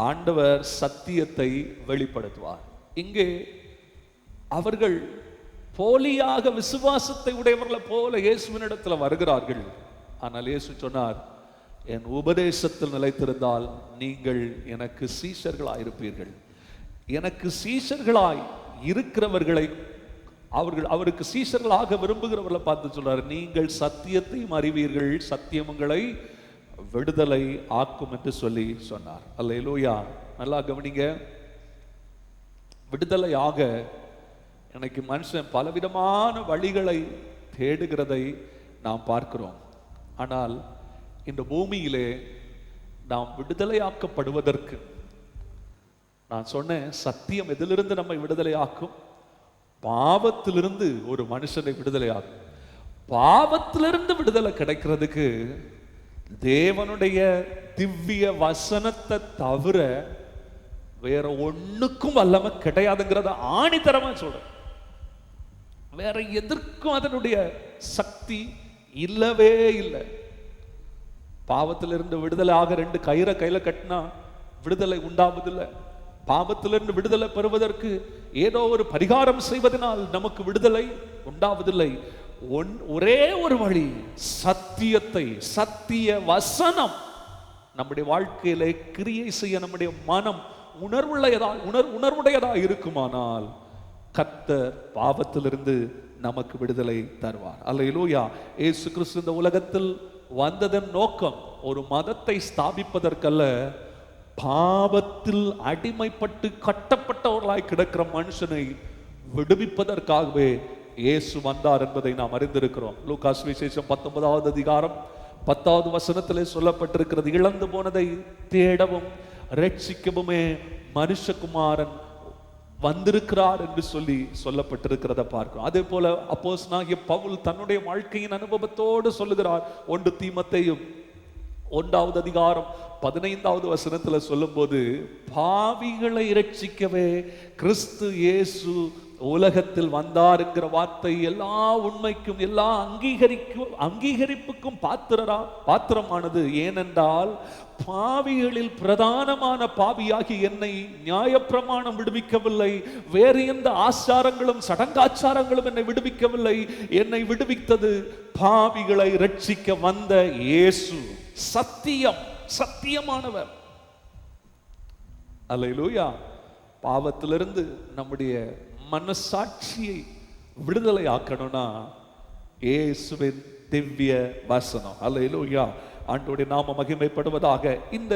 ஆண்டவர் சத்தியத்தை வெளிப்படுத்துவார். இங்கே அவர்கள் போலியாக விசுவாசத்தை உடையவர்களை போல இயேசுவினிடத்தில் வருகிறார்கள். ஆனால் இயேசு சொன்னார், என் உபதேசத்தில் நிலைத்திருந்தால் நீங்கள் எனக்கு சீஷர்களாயிருப்பீர்கள். எனக்கு சீஷர்களாய் இருக்கிறவர்களை, அவருக்கு சீஷர்களாக விரும்புகிறவர்களை பார்த்து சொல்றாரு, நீங்கள் சத்தியத்தையும் அறிவீர்கள், சத்தியம் உங்களை விடுதலை ஆக்கும் என்று சொல்லி சொன்னார். அல்லேலூயா. நல்லா கவனிங்க. விடுதலையாக எனக்கு மனுஷன் பலவிதமான வழிகளை தேடுகிறதை நாம் பார்க்கிறோம். ஆனால் இந்த பூமியிலே நாம் விடுதலையாக்கப்படுவதற்கு, நான் சொன்னேன், சத்தியம் எதிலிருந்து நம்மை விடுதலையாக்கும்? பாவத்திலிருந்து ஒரு மனுஷனை விடுதலையாகும். பாவத்திலிருந்து விடுதலை கிடைக்கிறதுக்கு தேவனுடைய திவ்ய வசனத்தை தவிர வேற ஒண்ணுக்கும் வல்லமை கிடையாதுங்கிறத ஆணித்தரமா சொல்ற. வேற எதற்கும் அதனுடைய சக்தி இல்லவே இல்லை. பாவத்திலிருந்து விடுதலை ஆக 2 கயிறை கையில கட்டினா விடுதலை உண்டாவதில்லை. பாவத்திலிருந்து விடுதலை பெறுவதற்கு ஏதோ ஒரு பரிகாரம் செய்வதனால் நமக்கு விடுதலை உண்டாவதில்லை. ஒரே ஒரு வழி, சத்திய வசனம் நம்முடைய வாழ்க்கையில கிரியை செய்ய நம்முடைய மனம் உணர்வுடையதா இருக்குமானால் கர்த்தர் பாவத்திலிருந்து நமக்கு விடுதலை தருவார். அல்லேலூயா. இயேசு கிறிஸ்து இந்த உலகத்தில் வந்ததன் நோக்கம் ஒரு மதத்தை ஸ்தாபிப்பதற்கல்ல, பாவத்தில் அடிமைப்பட்டு கட்டப்பட்டவர்களாய் கிடக்கிற மனுஷனை விடுவிப்பதற்காகவே இயேசு வந்தார் என்பதை நாம் அறிந்திருக்கிறோம். லூக்கா சுவிசேஷம் 19வது அதிகாரம் 10வது வசனத்திலே சொல்லப்பட்டிருக்கிறது, இழந்து போனதை தேடவும் ரட்சிக்கவுமே மனுஷகுமாரன் வந்திருக்கிறார் என்று சொல்லப்பட்டிருக்கிறத பார்க்கிறோம். அதே போல அப்போஸ்தலனாகிய பவுல் தன்னுடைய வாழ்க்கையின் அனுபவத்தோடு சொல்லுகிறார். 1 தீமோத்தேயு 1வது அதிகாரம் 15வது வசனத்துல சொல்லும் போது, பாவிகளை இரட்சிக்கவே கிறிஸ்து இயேசு உலகத்தில் வந்தார் என்கிற வார்த்தை எல்லா உண்மைக்கும் எல்லா அங்கீகரிப்புக்கும் பாத்திரமானது. ஏனென்றால் பாவிகளில் பிரதானமான பாவியாகி என்னை நியாயப்பிரமாணம் விடுவிக்கவில்லை, வேறு எந்த ஆச்சாரங்களும் சடங்காச்சாரங்களும் என்னை விடுவிக்கவில்லை. என்னை விடுவித்தது பாவிகளை ரட்சிக்க வந்த இயேசு. சத்தியமானவர். அல்லேலூயா. பாவத்திலிருந்து நம்முடைய மனசாட்சியை விடுதலை ஆக்கணும்னா இயேசுவின் திவ்ய வசனம். அல்லேலூயா. ஆண்டவருடைய நாம மகிமைப்படுவதாக. இந்த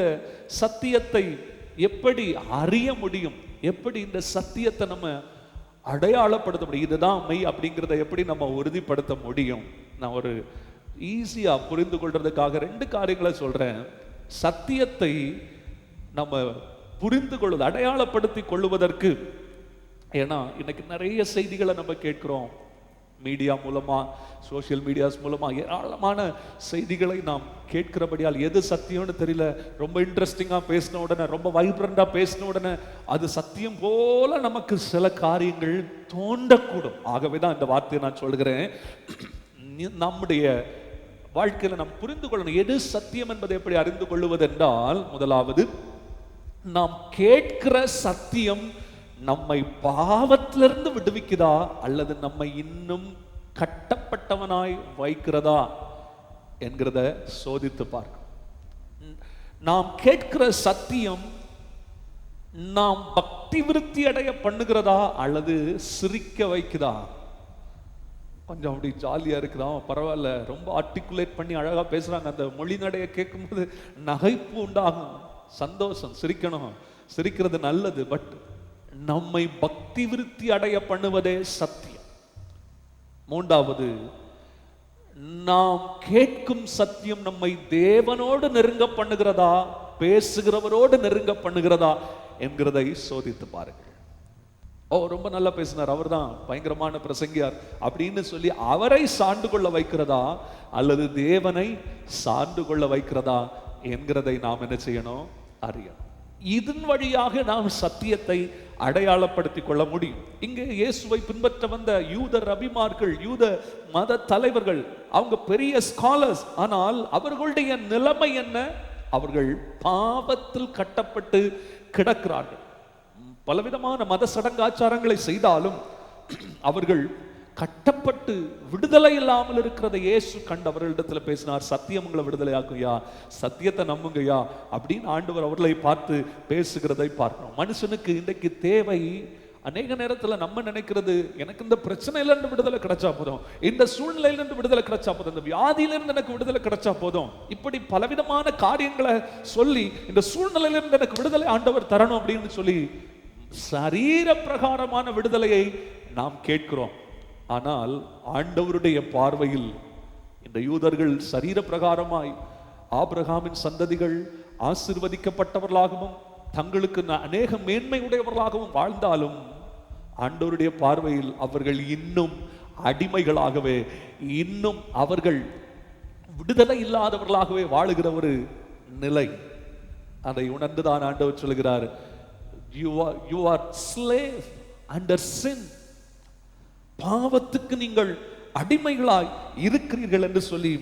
சத்தியத்தை எப்படி அறிய முடியும்? எப்படி இந்த சத்தியத்தை நம்ம அடையாளப்படுத்த முடியும்? இதுதான் மெய் அப்படிங்கிறத எப்படி நம்ம உறுதிப்படுத்த முடியும்? நான் ஒரு ஈஸியா புரிந்து கொள்றதுக்காக 2 காரியங்களை சொல்றேன். சத்தியத்தை நம்ம புரிந்து கொள்வது, அடையாளப்படுத்தி கொள்வதற்கு, ஏன்னா இன்னைக்கு நிறைய செய்திகளை நம்ம கேட்கிறோம். மீடியா மூலமா, சோசியல் மீடியாஸ் மூலமா ஏராளமான செய்திகளை நாம் கேட்கிறபடியால் எது சத்தியம்னு தெரியல. ரொம்ப இன்ட்ரெஸ்டிங்கா பேசின உடனே, ரொம்ப வைப்ரண்டா பேசின உடனே அது சத்தியம் போல நமக்கு சில காரியங்கள் தோண்டக்கூடும். ஆகவேதான் இந்த வார்த்தையை நான் சொல்கிறேன். நம்முடைய வாழ்க்கையில நாம் புரிந்து கொள்ளணும் எது சத்தியம் என்பதை எப்படி அறிந்து கொள்வது என்றால், முதலாவது நாம் கேட்கிற சத்தியம் நம்மை பாவத்திலிருந்து விடுவிக்குதா அல்லது நம்மை இன்னும் கட்டப்பட்டவனாய் வைக்கிறதா என்கிறத சோதித்து பார்க்க. நாம் கேட்கிற சத்தியம் நாம் பக்தி விருத்தி அடைய பண்ணுகிறதா அல்லது சிரிக்க வைக்குதா? கொஞ்சம் அப்படி ஜாலியா இருக்குதா, பரவாயில்ல, ரொம்ப ஆர்டிகுலேட் பண்ணி அழகா பேசுறாங்க, அந்த மொழி நடைய கேட்கும்போது நகைப்பு உண்டாகும், சந்தோஷம், சிரிக்கணும், சிரிக்கிறது நல்லது. பட் நம்மை பக்தி விருத்தி அடைய பண்ணுவதே சத்தியம். 3வது, நாம் கேட்கும் சத்தியம் நம்மை தேவனோடு நெருங்க பண்ணுகிறதா, பேசுகிறவரோடு நெருங்க பண்ணுகிறதா என்கிறதை சோதித்து பாருங்கள். ரொம்ப நல்லா பேசினார், அவர் தான் பயங்கரமான பிரசங்கியார் அப்படின்னு சொல்லி அவரை சார்ந்து கொள்ள வைக்கிறதா அல்லது தேவனை சார்ந்து கொள்ள வைக்கிறதா என்கிறதை நாம் என்ன செய்யணும்? அறியணும். இதன் வழியாக நாம் சத்தியத்தை அடையாளப்படுத்திக் கொள்ள முடியும். இங்கே இயேசுவை பின்பற்ற வந்த யூத ரபிமார்கள், யூத மத தலைவர்கள், அவங்க பெரிய ஸ்காலர்ஸ். ஆனால் அவர்களுடைய நிலைமை என்ன? அவர்கள் பாவத்தில் கட்டப்பட்டு கிடக்கிறார்கள். பலவிதமான மத சடங்காச்சாரங்களை செய்தாலும் அவர்கள் கட்டப்பட்டு விடுதலை இல்லாமல் இருக்கிறத இயேசு கண்டு அவர்களிடத்தில் பேசினார். சத்தியம் உங்களை விடுதலை ஆக்குயா, சத்தியத்தை நம்புங்கயா அப்படின்னு ஆண்டவர் அவர்களை பார்த்து பேசுகிறதை பார்க்கிறோம். மனுஷனுக்கு இன்றைக்கு தேவை, அநேக நேரத்தில் நம்ம நினைக்கிறது, எனக்கு இந்த பிரச்சனையிலிருந்து விடுதலை கிடைச்சா போதும், இந்த சூழ்நிலையிலிருந்து விடுதலை கிடைச்சா போதும், இந்த வியாதியிலிருந்து எனக்கு விடுதலை கிடைச்சா போதும், இப்படி பலவிதமான காரியங்களை சொல்லி இந்த சூழ்நிலையிலிருந்து எனக்கு விடுதலை ஆண்டவர் தரணும் அப்படின்னு சொல்லி சரீர பிரகாரமான விடுதலையை நாம் கேட்கிறோம். ஆனால் ஆண்டவருடைய பார்வையில் இந்த யூதர்கள் சரீர பிரகாரமாய் ஆபிரகாமின் சந்ததிகள் ஆசீர்வதிக்கப்பட்டவர்களாகவும் தங்களுக்கு அநேக மேன்மை உடையவர்களாகவும் வாழ்ந்தாலும் ஆண்டவருடைய பார்வையில் அவர்கள் இன்னும் அடிமைகளாகவே, இன்னும் அவர்கள் விடுதலை இல்லாதவர்களாகவே வாழுகிற ஒரு நிலை. அதை உணர்ந்துதான் ஆண்டவர் சொல்கிறார், you are slave under sin. பாவத்துக்கு நீங்கள் அடிமைகளாய் இருக்கிறீர்கள் என்று சொல்லி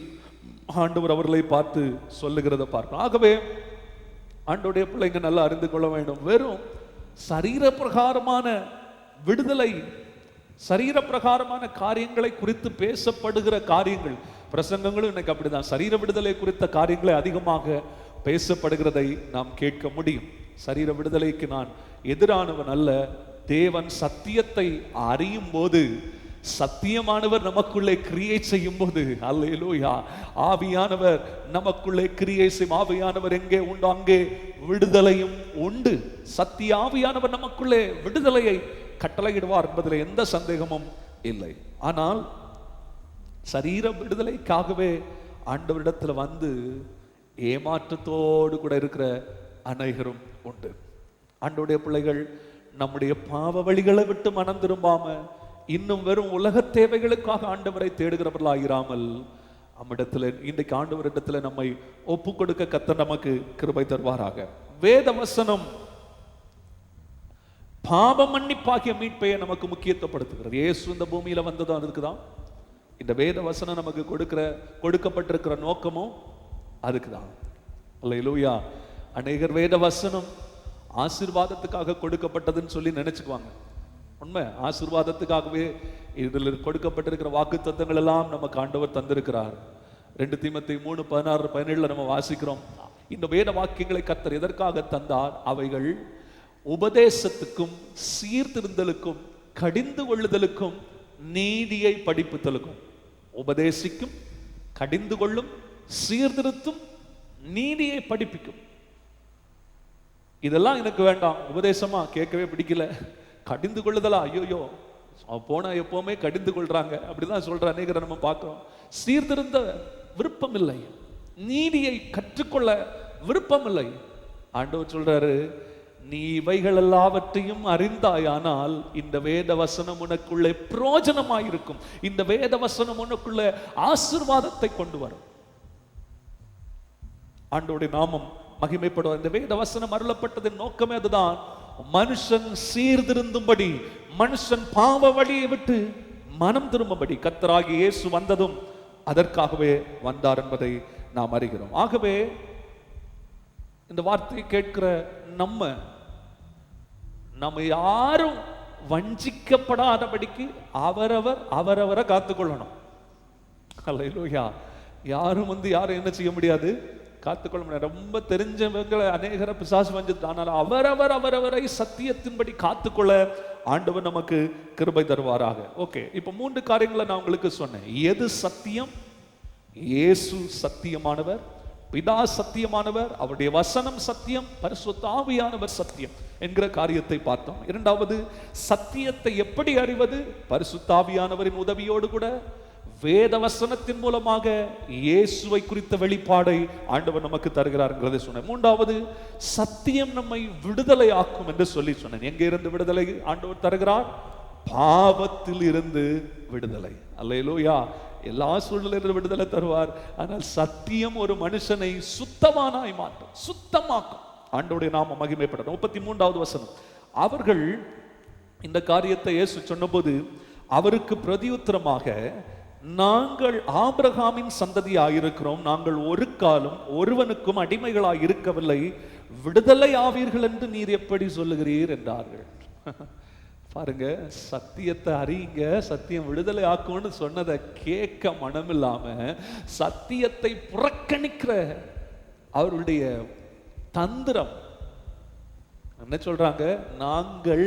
ஆண்டவர் அவர்களை பார்த்து சொல்லுகிறத பார்க்கணும். ஆகவே ஆண்டவருடைய பிள்ளைங்க நல்லா அறிந்து கொள்ள வேண்டும். வெறும் சரீர பிரகாரமான விடுதலை, சரீர பிரகாரமான காரியங்களை குறித்து பேசப்படுகிற காரியங்கள், பிரசங்கங்களும் இன்னைக்கு அப்படிதான். சரீர விடுதலை குறித்த காரியங்களை அதிகமாக பேசப்படுகிறதை நாம் கேட்க முடியும். சரீர விடுதலைக்கு நான் எதிரானவன் அல்ல. தேவன் சத்தியத்தை அறியும் போது, சத்தியமானவர் நமக்குள்ளே கிரியை செய்யும் போது, அல்லேலூயா, ஆவியானவர் நமக்குள்ளே கிரியை செய்யும். ஆவியானவர் எங்கே உண்டு அங்கே விடுதலையும் உண்டு. சத்திய ஆவியானவர் நமக்குள்ளே விடுதலையை கட்டளையிடுவார் என்பதில் எந்த சந்தேகமும் இல்லை. ஆனால் சரீர விடுதலைக்காகவே ஆண்டவரிடத்தில் வந்து ஏமாற்றத்தோடு கூட இருக்கிற அநேகரும் உண்டு. ஆண்டவருடைய பிள்ளைகள் நம்முடைய பாவ வழிகளை விட்டு மனம் திரும்பாம இன்னும் வெறும் உலக தேவைகளுக்காக ஆண்டவரை தேடுகிறவர்களாயிராமல், நம்மிடத்துல இன்றைக்கு ஆண்டவரிடத்துல நம்மை ஒப்பு கொடுக்க கர்த்தர் நமக்கு கிருபை தருவாராக. வேத வசனம் பாவ மன்னிப்பாகிய மீட்பையை நமக்கு முக்கியத்துவப்படுத்துகிறது. இயேசு இந்த பூமியில வந்ததும் அதுக்குதான். இந்த வேத வசனம் நமக்கு கொடுக்கப்பட்டிருக்கிற நோக்கமும் அதுக்குதான். அல்லேலூயா. அநேகர் வேத வசனம் ஆசீர்வாதத்துக்காக கொடுக்கப்பட்டதுன்னு சொல்லி நினைச்சுக்குவாங்க. உண்மை, ஆசீர்வாதத்துக்காகவே இதில் கொடுக்கப்பட்டிருக்கிற வாக்கு தத்தங்கள் எல்லாம் நமக்கு ஆண்டவர் தந்திருக்கிறார். 2 தீமோத்தேயு 3:16-17 நம்ம வாசிக்கிறோம். இந்த வேத வாக்கியங்களை கர்த்தர் எதற்காக தந்தார்? அவைகள் உபதேசத்துக்கும் சீர்திருந்தலுக்கும் கடிந்து கொள்ளுதலுக்கும் நீதியை படிப்புதலுக்கும். உபதேசிக்கும், கடிந்து கொள்ளும், சீர்திருத்தும், நீதியை படிப்பிக்கும். இதெல்லாம் எனக்கு வேண்டாம், உபதேசமா கேட்கவே பிடிக்கல, கடிந்து கொள்ளுதலா ஐயோயோ போனா எப்பவுமே கடிந்து கொள்றாங்க அப்படிதான் சொல்ற அநேகரை நம்ம பார்க்கிறோம். சீர்திருந்த விருப்பம் இல்லை, நீதியை கற்றுக்கொள்ள விருப்பம் இல்லை. ஆண்டவர் சொல்றாரு, நீ இவைகள் எல்லாவற்றையும் அறிந்தாயானால் இந்த வேத வசனம் உனக்குள்ளே பிரயோஜனமாயிருக்கும். இந்த வேத வசனம் உனக்குள்ளே ஆசீர்வாதத்தை கொண்டு வரும். ஆண்டவருடைய நாமம் மகிமைப்படும். இந்த வேத வசனம் அருளப்பட்டதின் நோக்கமே அதுதான். மனுஷன் சீர்திருந்தும்படி, மனுஷன் பாவ வழியை விட்டு மனம் திரும்பும்படி கர்த்தராகிய இயேசு வந்ததும் அதற்காகவே வந்தார் என்பதை நாம் அறிகிறோம். ஆகவே இந்த வார்த்தையை கேட்கிற நம்ம யாரும் வஞ்சிக்கப்படாதபடிக்கு அவரவரை காத்துக்கொள்ளணும். அல்லேலூயா. யாரும் யாரும் என்ன செய்ய முடியாது, காத்துக்கொள்ள முடியாது. ரொம்ப தெரிஞ்சவங்களை அநேகரை பிசாசு வஞ்சித்தான். ஆனால் அவரவரை சத்தியத்தின்படி காத்துக்கொள்ள ஆண்டவர் நமக்கு கிருபை தருவாராக. ஓகே, இப்போ 3 காரியங்களை நான் உங்களுக்கு சொன்னேன். எது சத்தியம்? இயேசு சத்தியமானவர், பிதா சத்தியமானவர், அவருடைய வசனம் சத்தியம், பரிசுத்த ஆவியானவர் சத்தியம் என்கிற காரியத்தை பார்த்தோம். 2வது, சத்தியத்தை எப்படி அறிவது? பரிசுத்த ஆவியானவரின் உதவியோடு கூட வேத வசனத்தின் மூலமாக இயேசுவை குறித்த வெளிப்பாடை ஆண்டவர் நமக்கு தருகிறார் என்கிறதை சொன்னேன். 3வது, சத்தியம் நம்மை விடுதலை ஆக்கும் என்று சொல்லி சொன்னேன். எங்க இருந்து விடுதலை ஆண்டவர் தருகிறார்? பாவத்தில் இருந்து விடுதலை. அல்லேலூயா. எல்லா சூழ்நிலையிலும் விடுதலை தருவார். ஆனால் சத்தியம் ஒரு மனுஷனை சுத்தமானாய் மாற்றும், சுத்தமாக்கும். ஆண்டவருடைய நாம மகிமைப்படும். 33வது வசனம், அவர்கள் இந்த காரியத்தை இயேசு சொன்னபோது அவருக்கு பிரதியுத்தரமாக, நாங்கள் ஆபிரகாமின் சந்ததியாயிருக்கிறோம், நாங்கள் ஒரு காலம் ஒருவனுக்கும் அடிமைகளாய் இருக்கவில்லை, விடுதலை ஆவீர்கள் என்று நீர் எப்படி சொல்லுகிறீர் என்றார்கள். பாருங்க, சத்தியத்தை அறியுங்க, சத்தியம் விடுதலை ஆக்கும்னு சொன்னதை கேட்க மனமில்லாம சத்தியத்தை புறக்கணிக்கிற அவருடைய தந்திரம் என்ன சொல்றாங்க? நாங்கள்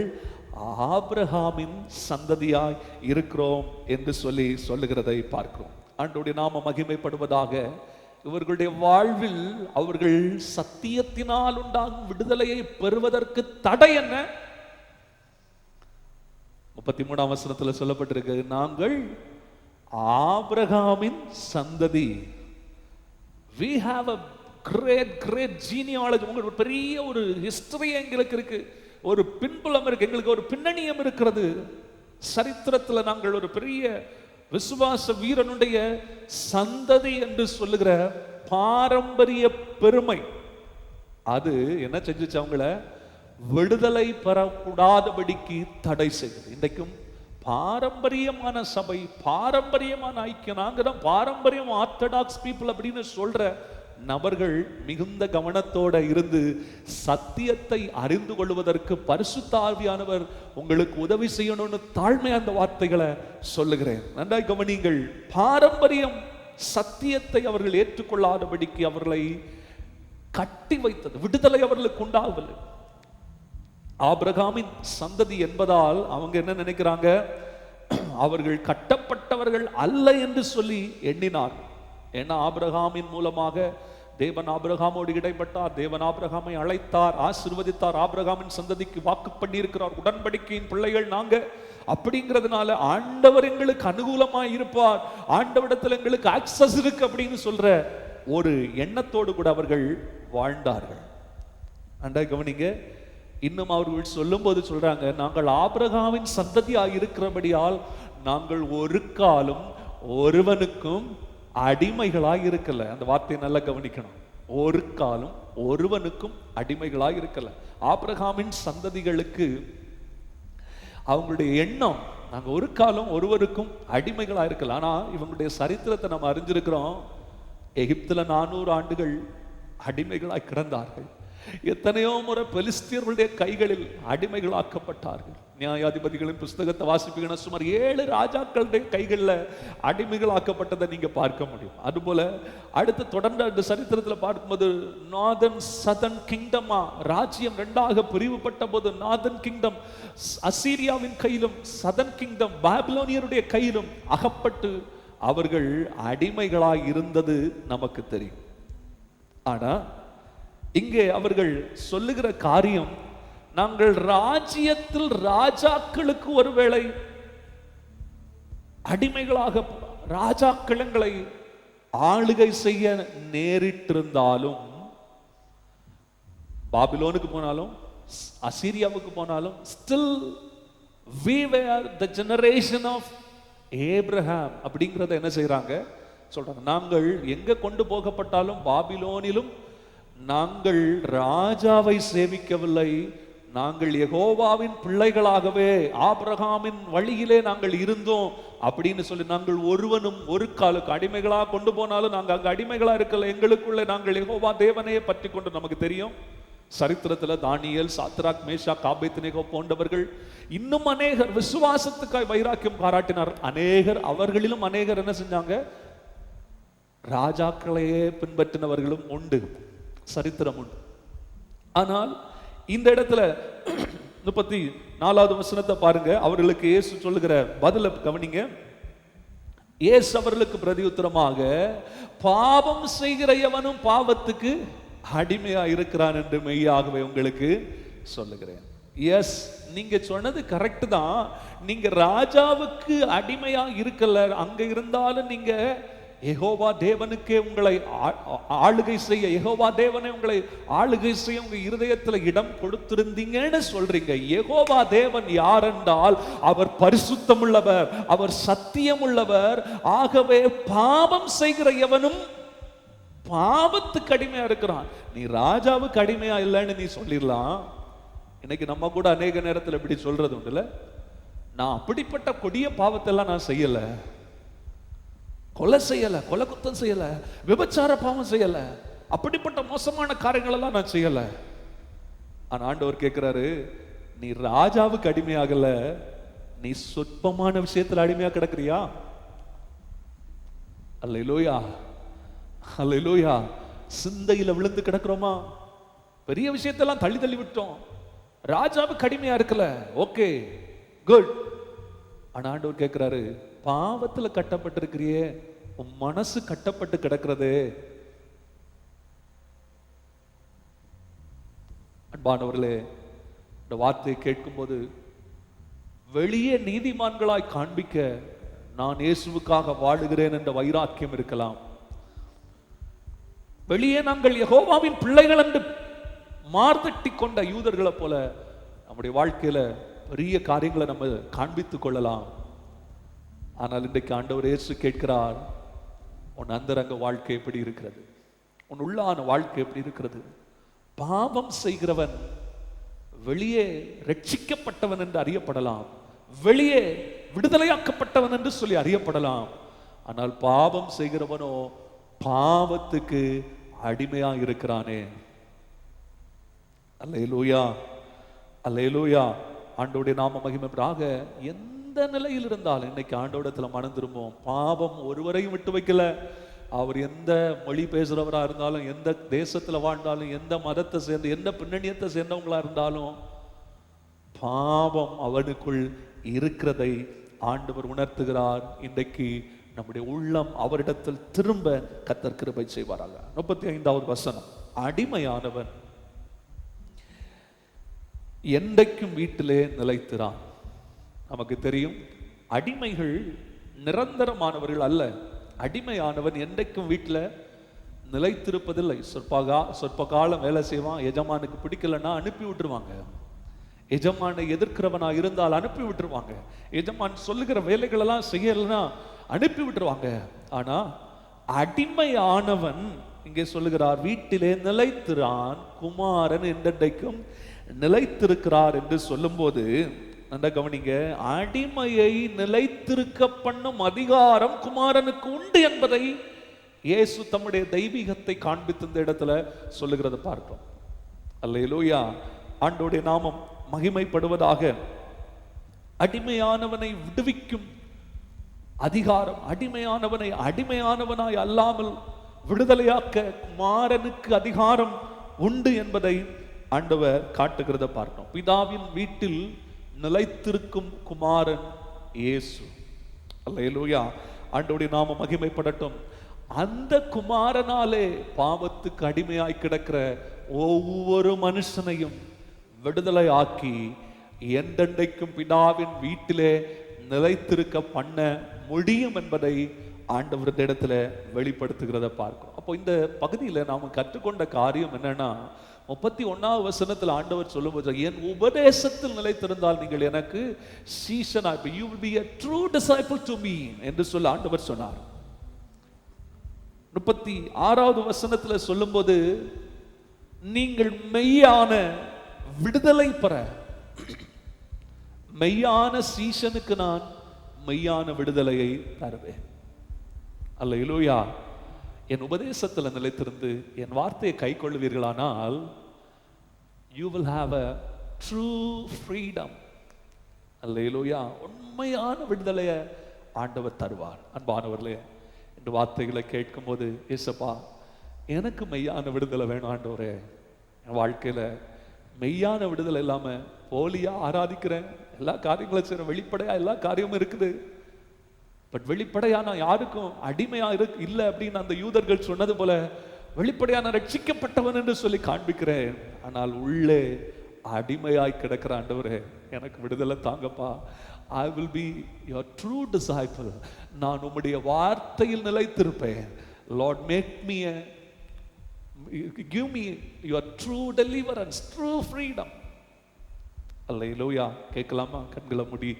ஆபிரகாமின் சந்ததியாய் இருக்கிறோம் என்று சொல்லுகிறதை பார்க்கிறோம். ஆண்டவருடைய நாம மகிமைப்படுவதாக. இவர்களுடைய வாழ்வில் அவர்கள் சத்தியத்தினால் உண்டாகும் விடுதலையை பெறுவதற்கு தடை என்ன? 33ஆம் வசனத்தில் சொல்லப்பட்டிருக்கு, நாங்கள் ஆபிரகாமின் சந்ததி. We have a great genealogy. உங்களுக்கு பெரிய ஒரு ஹிஸ்டரி எங்களுக்கு இருக்கு, ஒரு பின்புலம் இருக்கு, எங்களுக்கு ஒரு பின்னணியம் இருக்கிறது. சரித்திரத்தில் நாங்கள் ஒரு பெரிய விசுவாச வீரனுடைய சந்ததி என்று சொல்லுகிற பாரம்பரிய பெருமை அது என்ன செஞ்சுச்சு? அவங்கள விடுதலை பெறக்கூடாதபடிக்கு தடை செய்தது. இன்றைக்கும் பாரம்பரியமான சபை, பாரம்பரியமான ஐக்கியம், நாங்க தான் பாரம்பரியம் ஆர்த்தடாக்ஸ் பீப்புள் அப்படின்னு சொல்ற நபர்கள் மிகுந்த கவனத்தோட இருந்து சத்தியத்தை அறிந்து கொள்வதற்கு பரிசுத்த ஆவியானவர் உங்களுக்கு உதவி செய்யணும்னு தாழ்மையா அந்த வார்த்தைகளை சொல்லுகிறேன். நன்றாய் கவனிங்கள். பாரம்பரியம் சத்தியத்தை அவர்கள் ஏற்றுக்கொள்ளாதபடிக்கு அவர்களை கட்டி வைத்தது. விடுதலை அவர்களுக்கு உண்டாகவில்லை. ஆபிரகாமின் சந்ததி என்பதால் அவங்க என்ன நினைக்கிறாங்க, அவர்கள் கட்டப்பட்டவர்கள் அல்ல என்று சொல்லி எண்ணினார். ஏன்னா ஆபிரகாமின் மூலமாக தேவன் ஆபிரகாமோடு இடைப்பட்டார், தேவன் ஆபிரகாமை அழைத்தார், ஆசீர்வதித்தார், ஆபிரகாமின் சந்ததிக்கு வாக்கு பண்ணி இருக்கிறார், உடன்படிக்கையின் பிள்ளைகள் நாங்க. அப்படிங்கிறதுனால ஆண்டவர் எங்களுக்கு அனுகூலமாய் இருப்பார், ஆண்டவரிடத்தில் எங்களுக்கு ஆக்சஸ் இருக்கு அப்படின்னு சொல்ற ஒரு எண்ணத்தோடு கூட அவர்கள் வாழ்ந்தார்கள். அண்டா கவனிங்க. இன்னும் அவர்கள் சொல்லும் போது சொல்றாங்க, நாங்கள் ஆபிரகாமின் சந்ததியாக இருக்கிறபடியால் நாங்கள் ஒரு காலம் ஒருவனுக்கும் அடிமைகளாய் இருக்கல. அந்த வார்த்தையை நல்லா கவனிக்கணும். ஒரு காலம் ஒருவனுக்கும் அடிமைகளாய் இருக்கல. ஆபிரகாமின் சந்ததிகளுக்கு அவங்களுடைய எண்ணம், நாங்க ஒரு காலம் ஒருவருக்கும் அடிமைகளா இருக்கல. ஆனா இவங்களுடைய சரித்திரத்தை நம்ம அறிஞ்சிருக்கிறோம். எகிப்துல 400 ஆண்டுகள் அடிமைகளாய் கிடந்தார்கள். எத்தனையோ முறை பெலிஸ்தியர்களுடைய கைகளில் அடிமைகளாக்கப்பட்டார்கள். நியாயாதிபதிகளின் புஸ்தகத்தை வாசிப்பீங்கன்னா சுமார் 7 ராஜாக்களுடைய கைகளில் அடிமைகளாக்கப்பட்டதை நீங்க பார்க்க முடியும். அதுபோல அடுத்து தொடர்ந்து அந்த சரித்திரத்தில் பார்க்கும்போது நார்தன் சதர்ன் கிங்டமா ராஜ்யம் 2ஆக பிரிவுபட்ட போது நார்தன் கிங்டம் அசீரியாவின் கையிலும் சதர்ன் கிங்டம் பாபிலோனியருடைய கையிலும் அகப்பட்டு அவர்கள் அடிமைகளாய் இருந்தது நமக்கு தெரியும். ஆனா இங்கே அவர்கள் சொல்லுகிற காரியம், நாங்கள் ராஜ்யத்தில் ராஜாக்களுக்கு ஒருவேளை அடிமைகளாக ராஜாக்களங்களை ஆளுகை செய்ய நேரிட்டிருந்தாலும், பாபிலோனுக்கு போனாலும் அசீரியாவுக்கு போனாலும், still we were the generation of Abraham அப்படிங்கிறத என்ன செய்யறாங்க சொல்றாங்க. நாங்கள் எங்க கொண்டு போகப்பட்டாலும் பாபிலோனிலும் நாங்கள் ராஜாவை சேவிக்கவில்லை, நாங்கள் யெகோவாவின் பிள்ளைகளாகவே ஆபிரகாமின் வழியிலே நாங்கள் இருந்தோம் அப்படின்னு சொல்லி, நாங்கள் ஒருவனும் ஒரு காலுக்கு அடிமைகளாக கொண்டு போனாலும் நாங்கள் அங்க அடிமைகளா இருக்கல. எங்களுக்குள்ள நாங்கள் யெகோவா தேவனையே பற்றி கொண்டு நமக்கு தெரியும். சரித்திரத்துல தானியேல், சாத்ராக், மேஷாக், ஆபேத்நேகோ போன்றவர்கள், இன்னும் அநேகர் விசுவாசத்துக்காய் வைராக்கியம் பாராட்டினார். அவர்களிலும் அநேகர் என்ன செஞ்சாங்க, ராஜாக்களையே பின்பற்றினவர்களும் உண்டு, சரித்திரம் உண்டு. ஆனால் இந்த இடத்துல 34வது வசனத்தை பாருங்க. அவர்களுக்கு இயேசு சொல்லுகிற பதில கவனிங்க. இயேசு அவர்களுக்கு பிரதியுத்தரமாக, பாவம் செய்கிற எவனும் பாவத்துக்கு அடிமையா இருக்கிறான் என்று மெய்யாகவே உங்களுக்கு சொல்லுகிறேன். எஸ், நீங்க சொன்னது கரெக்ட் தான். நீங்க ராஜாவுக்கு அடிமையா இருக்கல, அங்க இருந்தாலும் நீங்க யெகோவா தேவனுக்கே உங்களை ஆளுகை செய்ய, யெகோவா தேவனை உங்களை ஆளுகை செய்ய உங்க இருதயத்துல இடம் கொடுத்திருந்தீங்கன்னு சொல்றீங்க. யெகோவா தேவன் யார் என்றால் அவர் பரிசுத்தம் உள்ளவர், அவர் சத்தியம் உள்ளவர். ஆகவே பாவம் செய்கிற எவனும் பாவத்துக்கு அடிமையா இருக்கிறான். நீ ராஜாவுக்கு அடிமையா இல்லைன்னு நீ சொல்லிடலாம். இன்னைக்கு நம்ம கூட அநேக நேரத்தில் இப்படி சொல்றது உண்டுல, நான் அப்படிப்பட்ட கொடிய பாவத்தை எல்லாம் நான் செய்யல, கொலை செய்யல, கொலை குத்தம் செய்யல, விபச்சார பாவம் செய்யல, அப்படிப்பட்ட மோசமான காரியங்கள் எல்லாம் நான் செய்யல. ஆனா ஆண்டவர் கேட்கிறாரு, நீ ராஜாவுக்கு அடிமையாகல, நீ சொற்பமான விஷயத்துல அடிமையா கிடக்குறியா? அல்லேலூயா, அல்லேலூயா. சிந்தையில விழுந்து கிடக்குறோமா? பெரிய விஷயத்தெல்லாம் தள்ளி தள்ளி விட்டோம், ராஜாவுக்கு அடிமையா இருக்கல, ஓகே குட். ஆனா ஆண்டவர் கேட்கிறாரு, பாவத்துல கட்டப்பட்டிருக்கிறியே, உன் மனசு கட்டப்பட்டு கிடக்கிறது. அன்பானவர்களே, இந்த வார்த்தையை கேட்கும் போது வெளியே நீதிமான்களாய் காண்பிக்க நான் இயேசுவுக்காக வாழுகிறேன் என்ற வைராக்கியம் இருக்கலாம். வெளியே நாங்கள் யெகோவாவின் பிள்ளைகள் என்று மார்தட்டி கொண்ட யூதர்களை போல நம்முடைய வாழ்க்கையில பெரிய காரியங்களை நம்ம காண்பித்துக் கொள்ளலாம். ஆனால் இன்றைக்கு ஆண்டவர் இயேசு கேட்கிறார், உன் அந்தரங்க வாழ்க்கை எப்படி இருக்கிறது? உன் உள்ளான வாழ்க்கை எப்படி இருக்கிறது? பாவம் செய்கிறவன் வெளியே ரட்சிக்கப்பட்டவன் என்று அறியப்படலாம், வெளியே விடுதலையாக்கப்பட்டவன் என்று சொல்லி அறியப்படலாம். ஆனால் பாவம் செய்கிறவனோ பாவத்துக்கு அடிமையா இருக்கிறானே. அல்லேலூயா, அல்லேலூயா. ஆண்டோடைய நாம மகிமைப்படாக. எந்த நிலையில் இருந்தாலும் இன்னைக்கு ஆண்டோடத்துல மனம் திரும்புவோம். பாவம் ஒருவரையும் விட்டு வைக்கல. அவர் எந்த மொழி பேசுறவரா இருந்தாலும், எந்த தேசத்துல வாழ்ந்தாலும், எந்த மதத்தை சேர்ந்து, எந்த பின்னணியத்தை சேர்ந்தவங்களா இருந்தாலும், பாவம் அவனுக்குள் இருக்கிறதை ஆண்டவர் உணர்த்துகிறார். இன்றைக்கு நம்முடைய உள்ளம் அவரிடத்தில் திரும்ப கர்த்தர் கிருபை செய்வாராக. 35வது வசனம். அடிமையானவன் என்றைக்கும் வீட்டிலே நிலைத்திரான். நமக்கு தெரியும், அடிமைகள் நிரந்தரமானவர்கள் அல்ல. அடிமையானவன் என்றைக்கும் வீட்டில் நிலைத்திருப்பதில்லை. சொற்ப காலம் வேலை செய்வான். எஜமானுக்கு பிடிக்கலன்னா அனுப்பி விட்டுருவாங்க. எஜமானை எதிர்க்கிறவனா இருந்தால் அனுப்பி விட்டுருவாங்க. எஜமான் சொல்லுகிற வேலைகளெல்லாம் செய்யலைன்னா அனுப்பி விட்டுருவாங்க. ஆனா அடிமையானவன் இங்கே சொல்லுகிறார், வீட்டிலே நிலைத்திரான், குமாரன் என்றைக்கும் நிலைத்திருக்கிறார் என்று சொல்லும் போது நல்ல கவனிங்க, அடிமையை நிலைத்திருக்க பண்ணும் அதிகாரம் குமாரனுக்கு உண்டு என்பதை இயேசு தம்முடைய தெய்வீகத்தை காண்பித்து இந்த இடத்துல சொல்லுகிறத பார்க்கிறோம். அல்லேலூயா, ஆண்டோடைய நாமம் மகிமைப்படுவதாக. அடிமையானவனை விடுவிக்கும் அதிகாரம், அடிமையானவனை அடிமையானவனாய் அல்லாமல் விடுதலையாக்க குமாரனுக்கு அதிகாரம் உண்டு என்பதை ஆண்டவர் காட்டுகிறத பார்க்கிறோம். பிதாவின் வீட்டில் நிலைத்திருக்கும் குமாரன் இயேசு. அல்லேலூயா, ஆண்டவருடைய நாமம் மகிமைப்படட்டும். அந்த குமாரனாலே பாவத்துக்கு அடிமையாய் கிடக்கிற ஒவ்வொரு மனுஷனையும் விடுதலை ஆக்கி என்றென்றைக்கும் பிதாவின் வீட்டிலே நிலைத்திருக்க பண்ண முடியும் என்பதை ஆண்டவருடைய இடத்துல வெளிப்படுத்துகிறத பார்க்கிறோம். அப்போ இந்த பகுதியில் நாம கற்றுக்கொண்ட காரியம் என்னன்னா, 31வது வசனத்தில் ஆண்டவர் சொல்லும்போது, என் உபதேசத்தில் நிலைத்திருந்தால் நீங்கள் எனக்கு சீஷனாய், you will be a true disciple to me என்று சொல்ல ஆண்டவர் சொன்னார். 36வது வசனத்தில் சொல்லும்போது, நீங்கள் மெய்யான விடுதலை பெற, மெய்யான சீஷனுக்கு நான் மெய்யான விடுதலையை தருவேன். அல்லேலூயா, என் உபதேசத்தில் நிலைத்திருந்து என் வார்த்தையை கை கொள்வீர்களானால் you will have a true freedom. அல்லேலூயா, உண்மையான விடுதலையை ஆண்டவர் தருவார். அன்பானவர்களே, இந்த வார்த்தைகளை கேட்கும் போது, ஏசப்பா எனக்கு மெய்யான விடுதலை வேணும் ஆண்டவரே. என் வாழ்க்கையில மெய்யான விடுதலை இல்லாம போலியா ஆராதிக்கிறேன், எல்லா காரியங்களும் செய்ற, வெளிப்படையா எல்லா காரியமும் இருக்குது, பட் வெளிப்படையான யாருக்கும் அடிமையா இல்லை அப்படின்னு அந்த யூதர்கள் சொன்னது போல வெளிப்படையான ரட்சிக்கப்பட்டவன் என்று சொல்லி காண்பிக்கிறேன். ஆனால் உள்ளே அடிமையாய் கிடக்கிற ஆண்டவரே எனக்கு விடுதலை தாங்கப்பா. I will be your true disciple. நான் உம்முடைய வார்த்தையில் நிலைத்திருப்பேன். Lord, give me your true deliverance, true freedom. அல்லேலூயா. கேட்கலாமா? கண்களை மூடி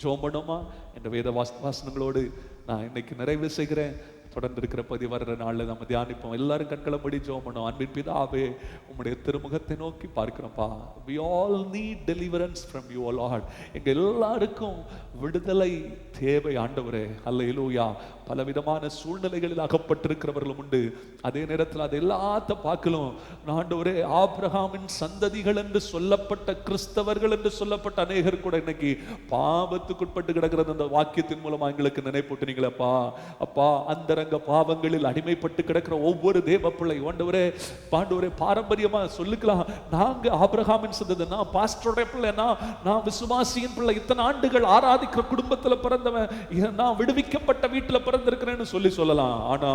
ஜெபம் பண்ணுமா? என்ற வேத வாசனங்களோடு நான் இன்னைக்கு நிறைவு செய்கிறேன். தொடர்ந்து இருக்கிற பதி வர்ற நாளில் நம்ம தியானிப்போம். எல்லாரும் கண்களை மூடி ஜெபம் பண்ணுவோம். அன்பின் பிதாவே, உம்முடைய திருமுகத்தை நோக்கி பார்க்கிறோம்ப்பா. We all need deliverance from you, O Lord. எங்க எல்லாருக்கும் விடுதலை தேவை ஆண்டவரே. அல்லேலூயா. பலவிதமான சூழ்நிலைகளில் அகப்பட்டிருக்கிறவர்களும் உண்டு. அதே நேரத்தில் அது எல்லாத்த பார்க்கலாம் ஆண்டவரே. ஆபிரகாமின் சந்ததிகள் என்று சொல்லப்பட்ட கிறிஸ்தவர்கள் என்று சொல்லப்பட்ட அநேகர் கூட இன்னைக்கு பாவத்துக்குட்பட்டு கிடக்கிறது அந்த வாக்கியத்தின் மூலமா எங்களுக்கு நினைப்பூட்டினீங்களப்பா. அப்பா, அந்த பாவங்களில் அடிமைப்பட்டு கிடக்கிற ஒவ்வொரு தேவ பிள்ளை ஆண்டவரே, பாரம்பரியமா சொல்லிக்கலாம், நாங்க ஆபிரகாமின் சந்ததி, நான் பாஸ்டரோட பிள்ளை, நான் விசுவாசியின் பிள்ளை, இத்தனை ஆண்டுகள் ஆராதிக்கிற குடும்பத்துல பிறந்தவன், நான் விடுவிக்கப்பட்ட வீட்டுல பிறந்திருக்கிறேன்னு சொல்லலாம். ஆனா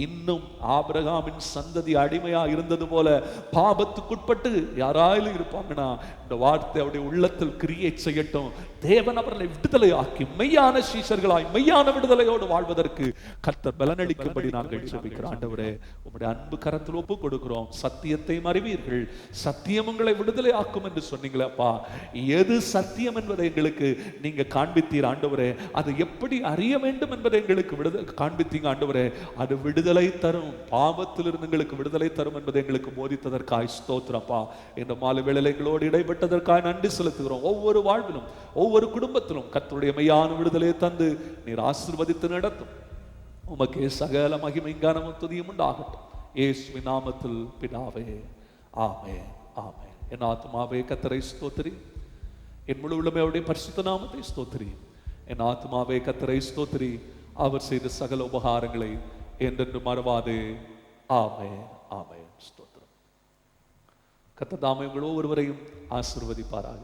இன்னும் ஆபிரகாமின் சந்ததி அடிமையா இருந்தது போல பாவத்துக்குட்பட்டு யாராயிலும் இருப்பாங்கன்னா இந்த வார்த்தை அவருடைய உள்ளத்தில் கிரியேட் செய்யட்டும். தேவன் அவர்களை விடுதலை ஆக்கி மெய்யான சீஷர்களாய் மெய்யான விடுதலையோடு வாழ்வதற்கு கர்த்தர் பலனளிக்கும்படி நாங்கள் ஜெபிக்கிறோம். ஆண்டவரே, உம்முடைய அன்பு கரத்தில் ஒப்பு கொடுக்கிறோம். சத்தியத்தை அறிவீர்கள், சத்தியம் உங்களை விடுதலை ஆக்கும் என்று சொன்னீங்களேப்பா. எது சத்தியம் என்பதை எங்களுக்கு நீங்க காண்பித்தீர் ஆண்டவரே. அது எப்படி அறிய வேண்டும் என்பதை எங்களுக்கு காண்பித்தீங்க ஆண்டவரே. அது விடுதலை விடுதலை தரும், பாவத்திலிருந்து எங்களுக்கு விடுதலை தரும் என்பதை எங்களுக்கு போதித்ததற்காய் ஸ்தோத்திரப்பா. இந்த மாலை வேளையில எங்களோடு இடைப்பட்டதற்காய் நன்றி செலுத்துகிறோம். ஒவ்வொரு வாழ்விலும் ஒவ்வொரு குடும்பத்திலும் கர்த்தருடைய மெய்யான விடுதலையை தந்து நீர் ஆசீர்வதித்து நடத்தும். உமக்கே சகல மகிமை கனமும் துதியும் உண்டாகட்டும். இயேசுவின் நாமத்தில் பிதாவே, ஆமென், ஆமென். என் ஆத்துமாவே கர்த்தரை ஸ்தோத்திரி, என் முழு உள்ளமே அவருடைய பரிசுத்த நாமத்தை ஸ்தோத்திரி. என் ஆத்துமாவே கர்த்தரை ஸ்தோத்திரி, அவர் செய்த சகல உபகாரங்களை என்றென்று மறவாதே. ஆமென், ஆமென். ஸ்தோத்திரம். கர்த்தர் தாமே உங்கள் ஒவ்வொருவரையும் ஆசீர்வதிப்பாராக.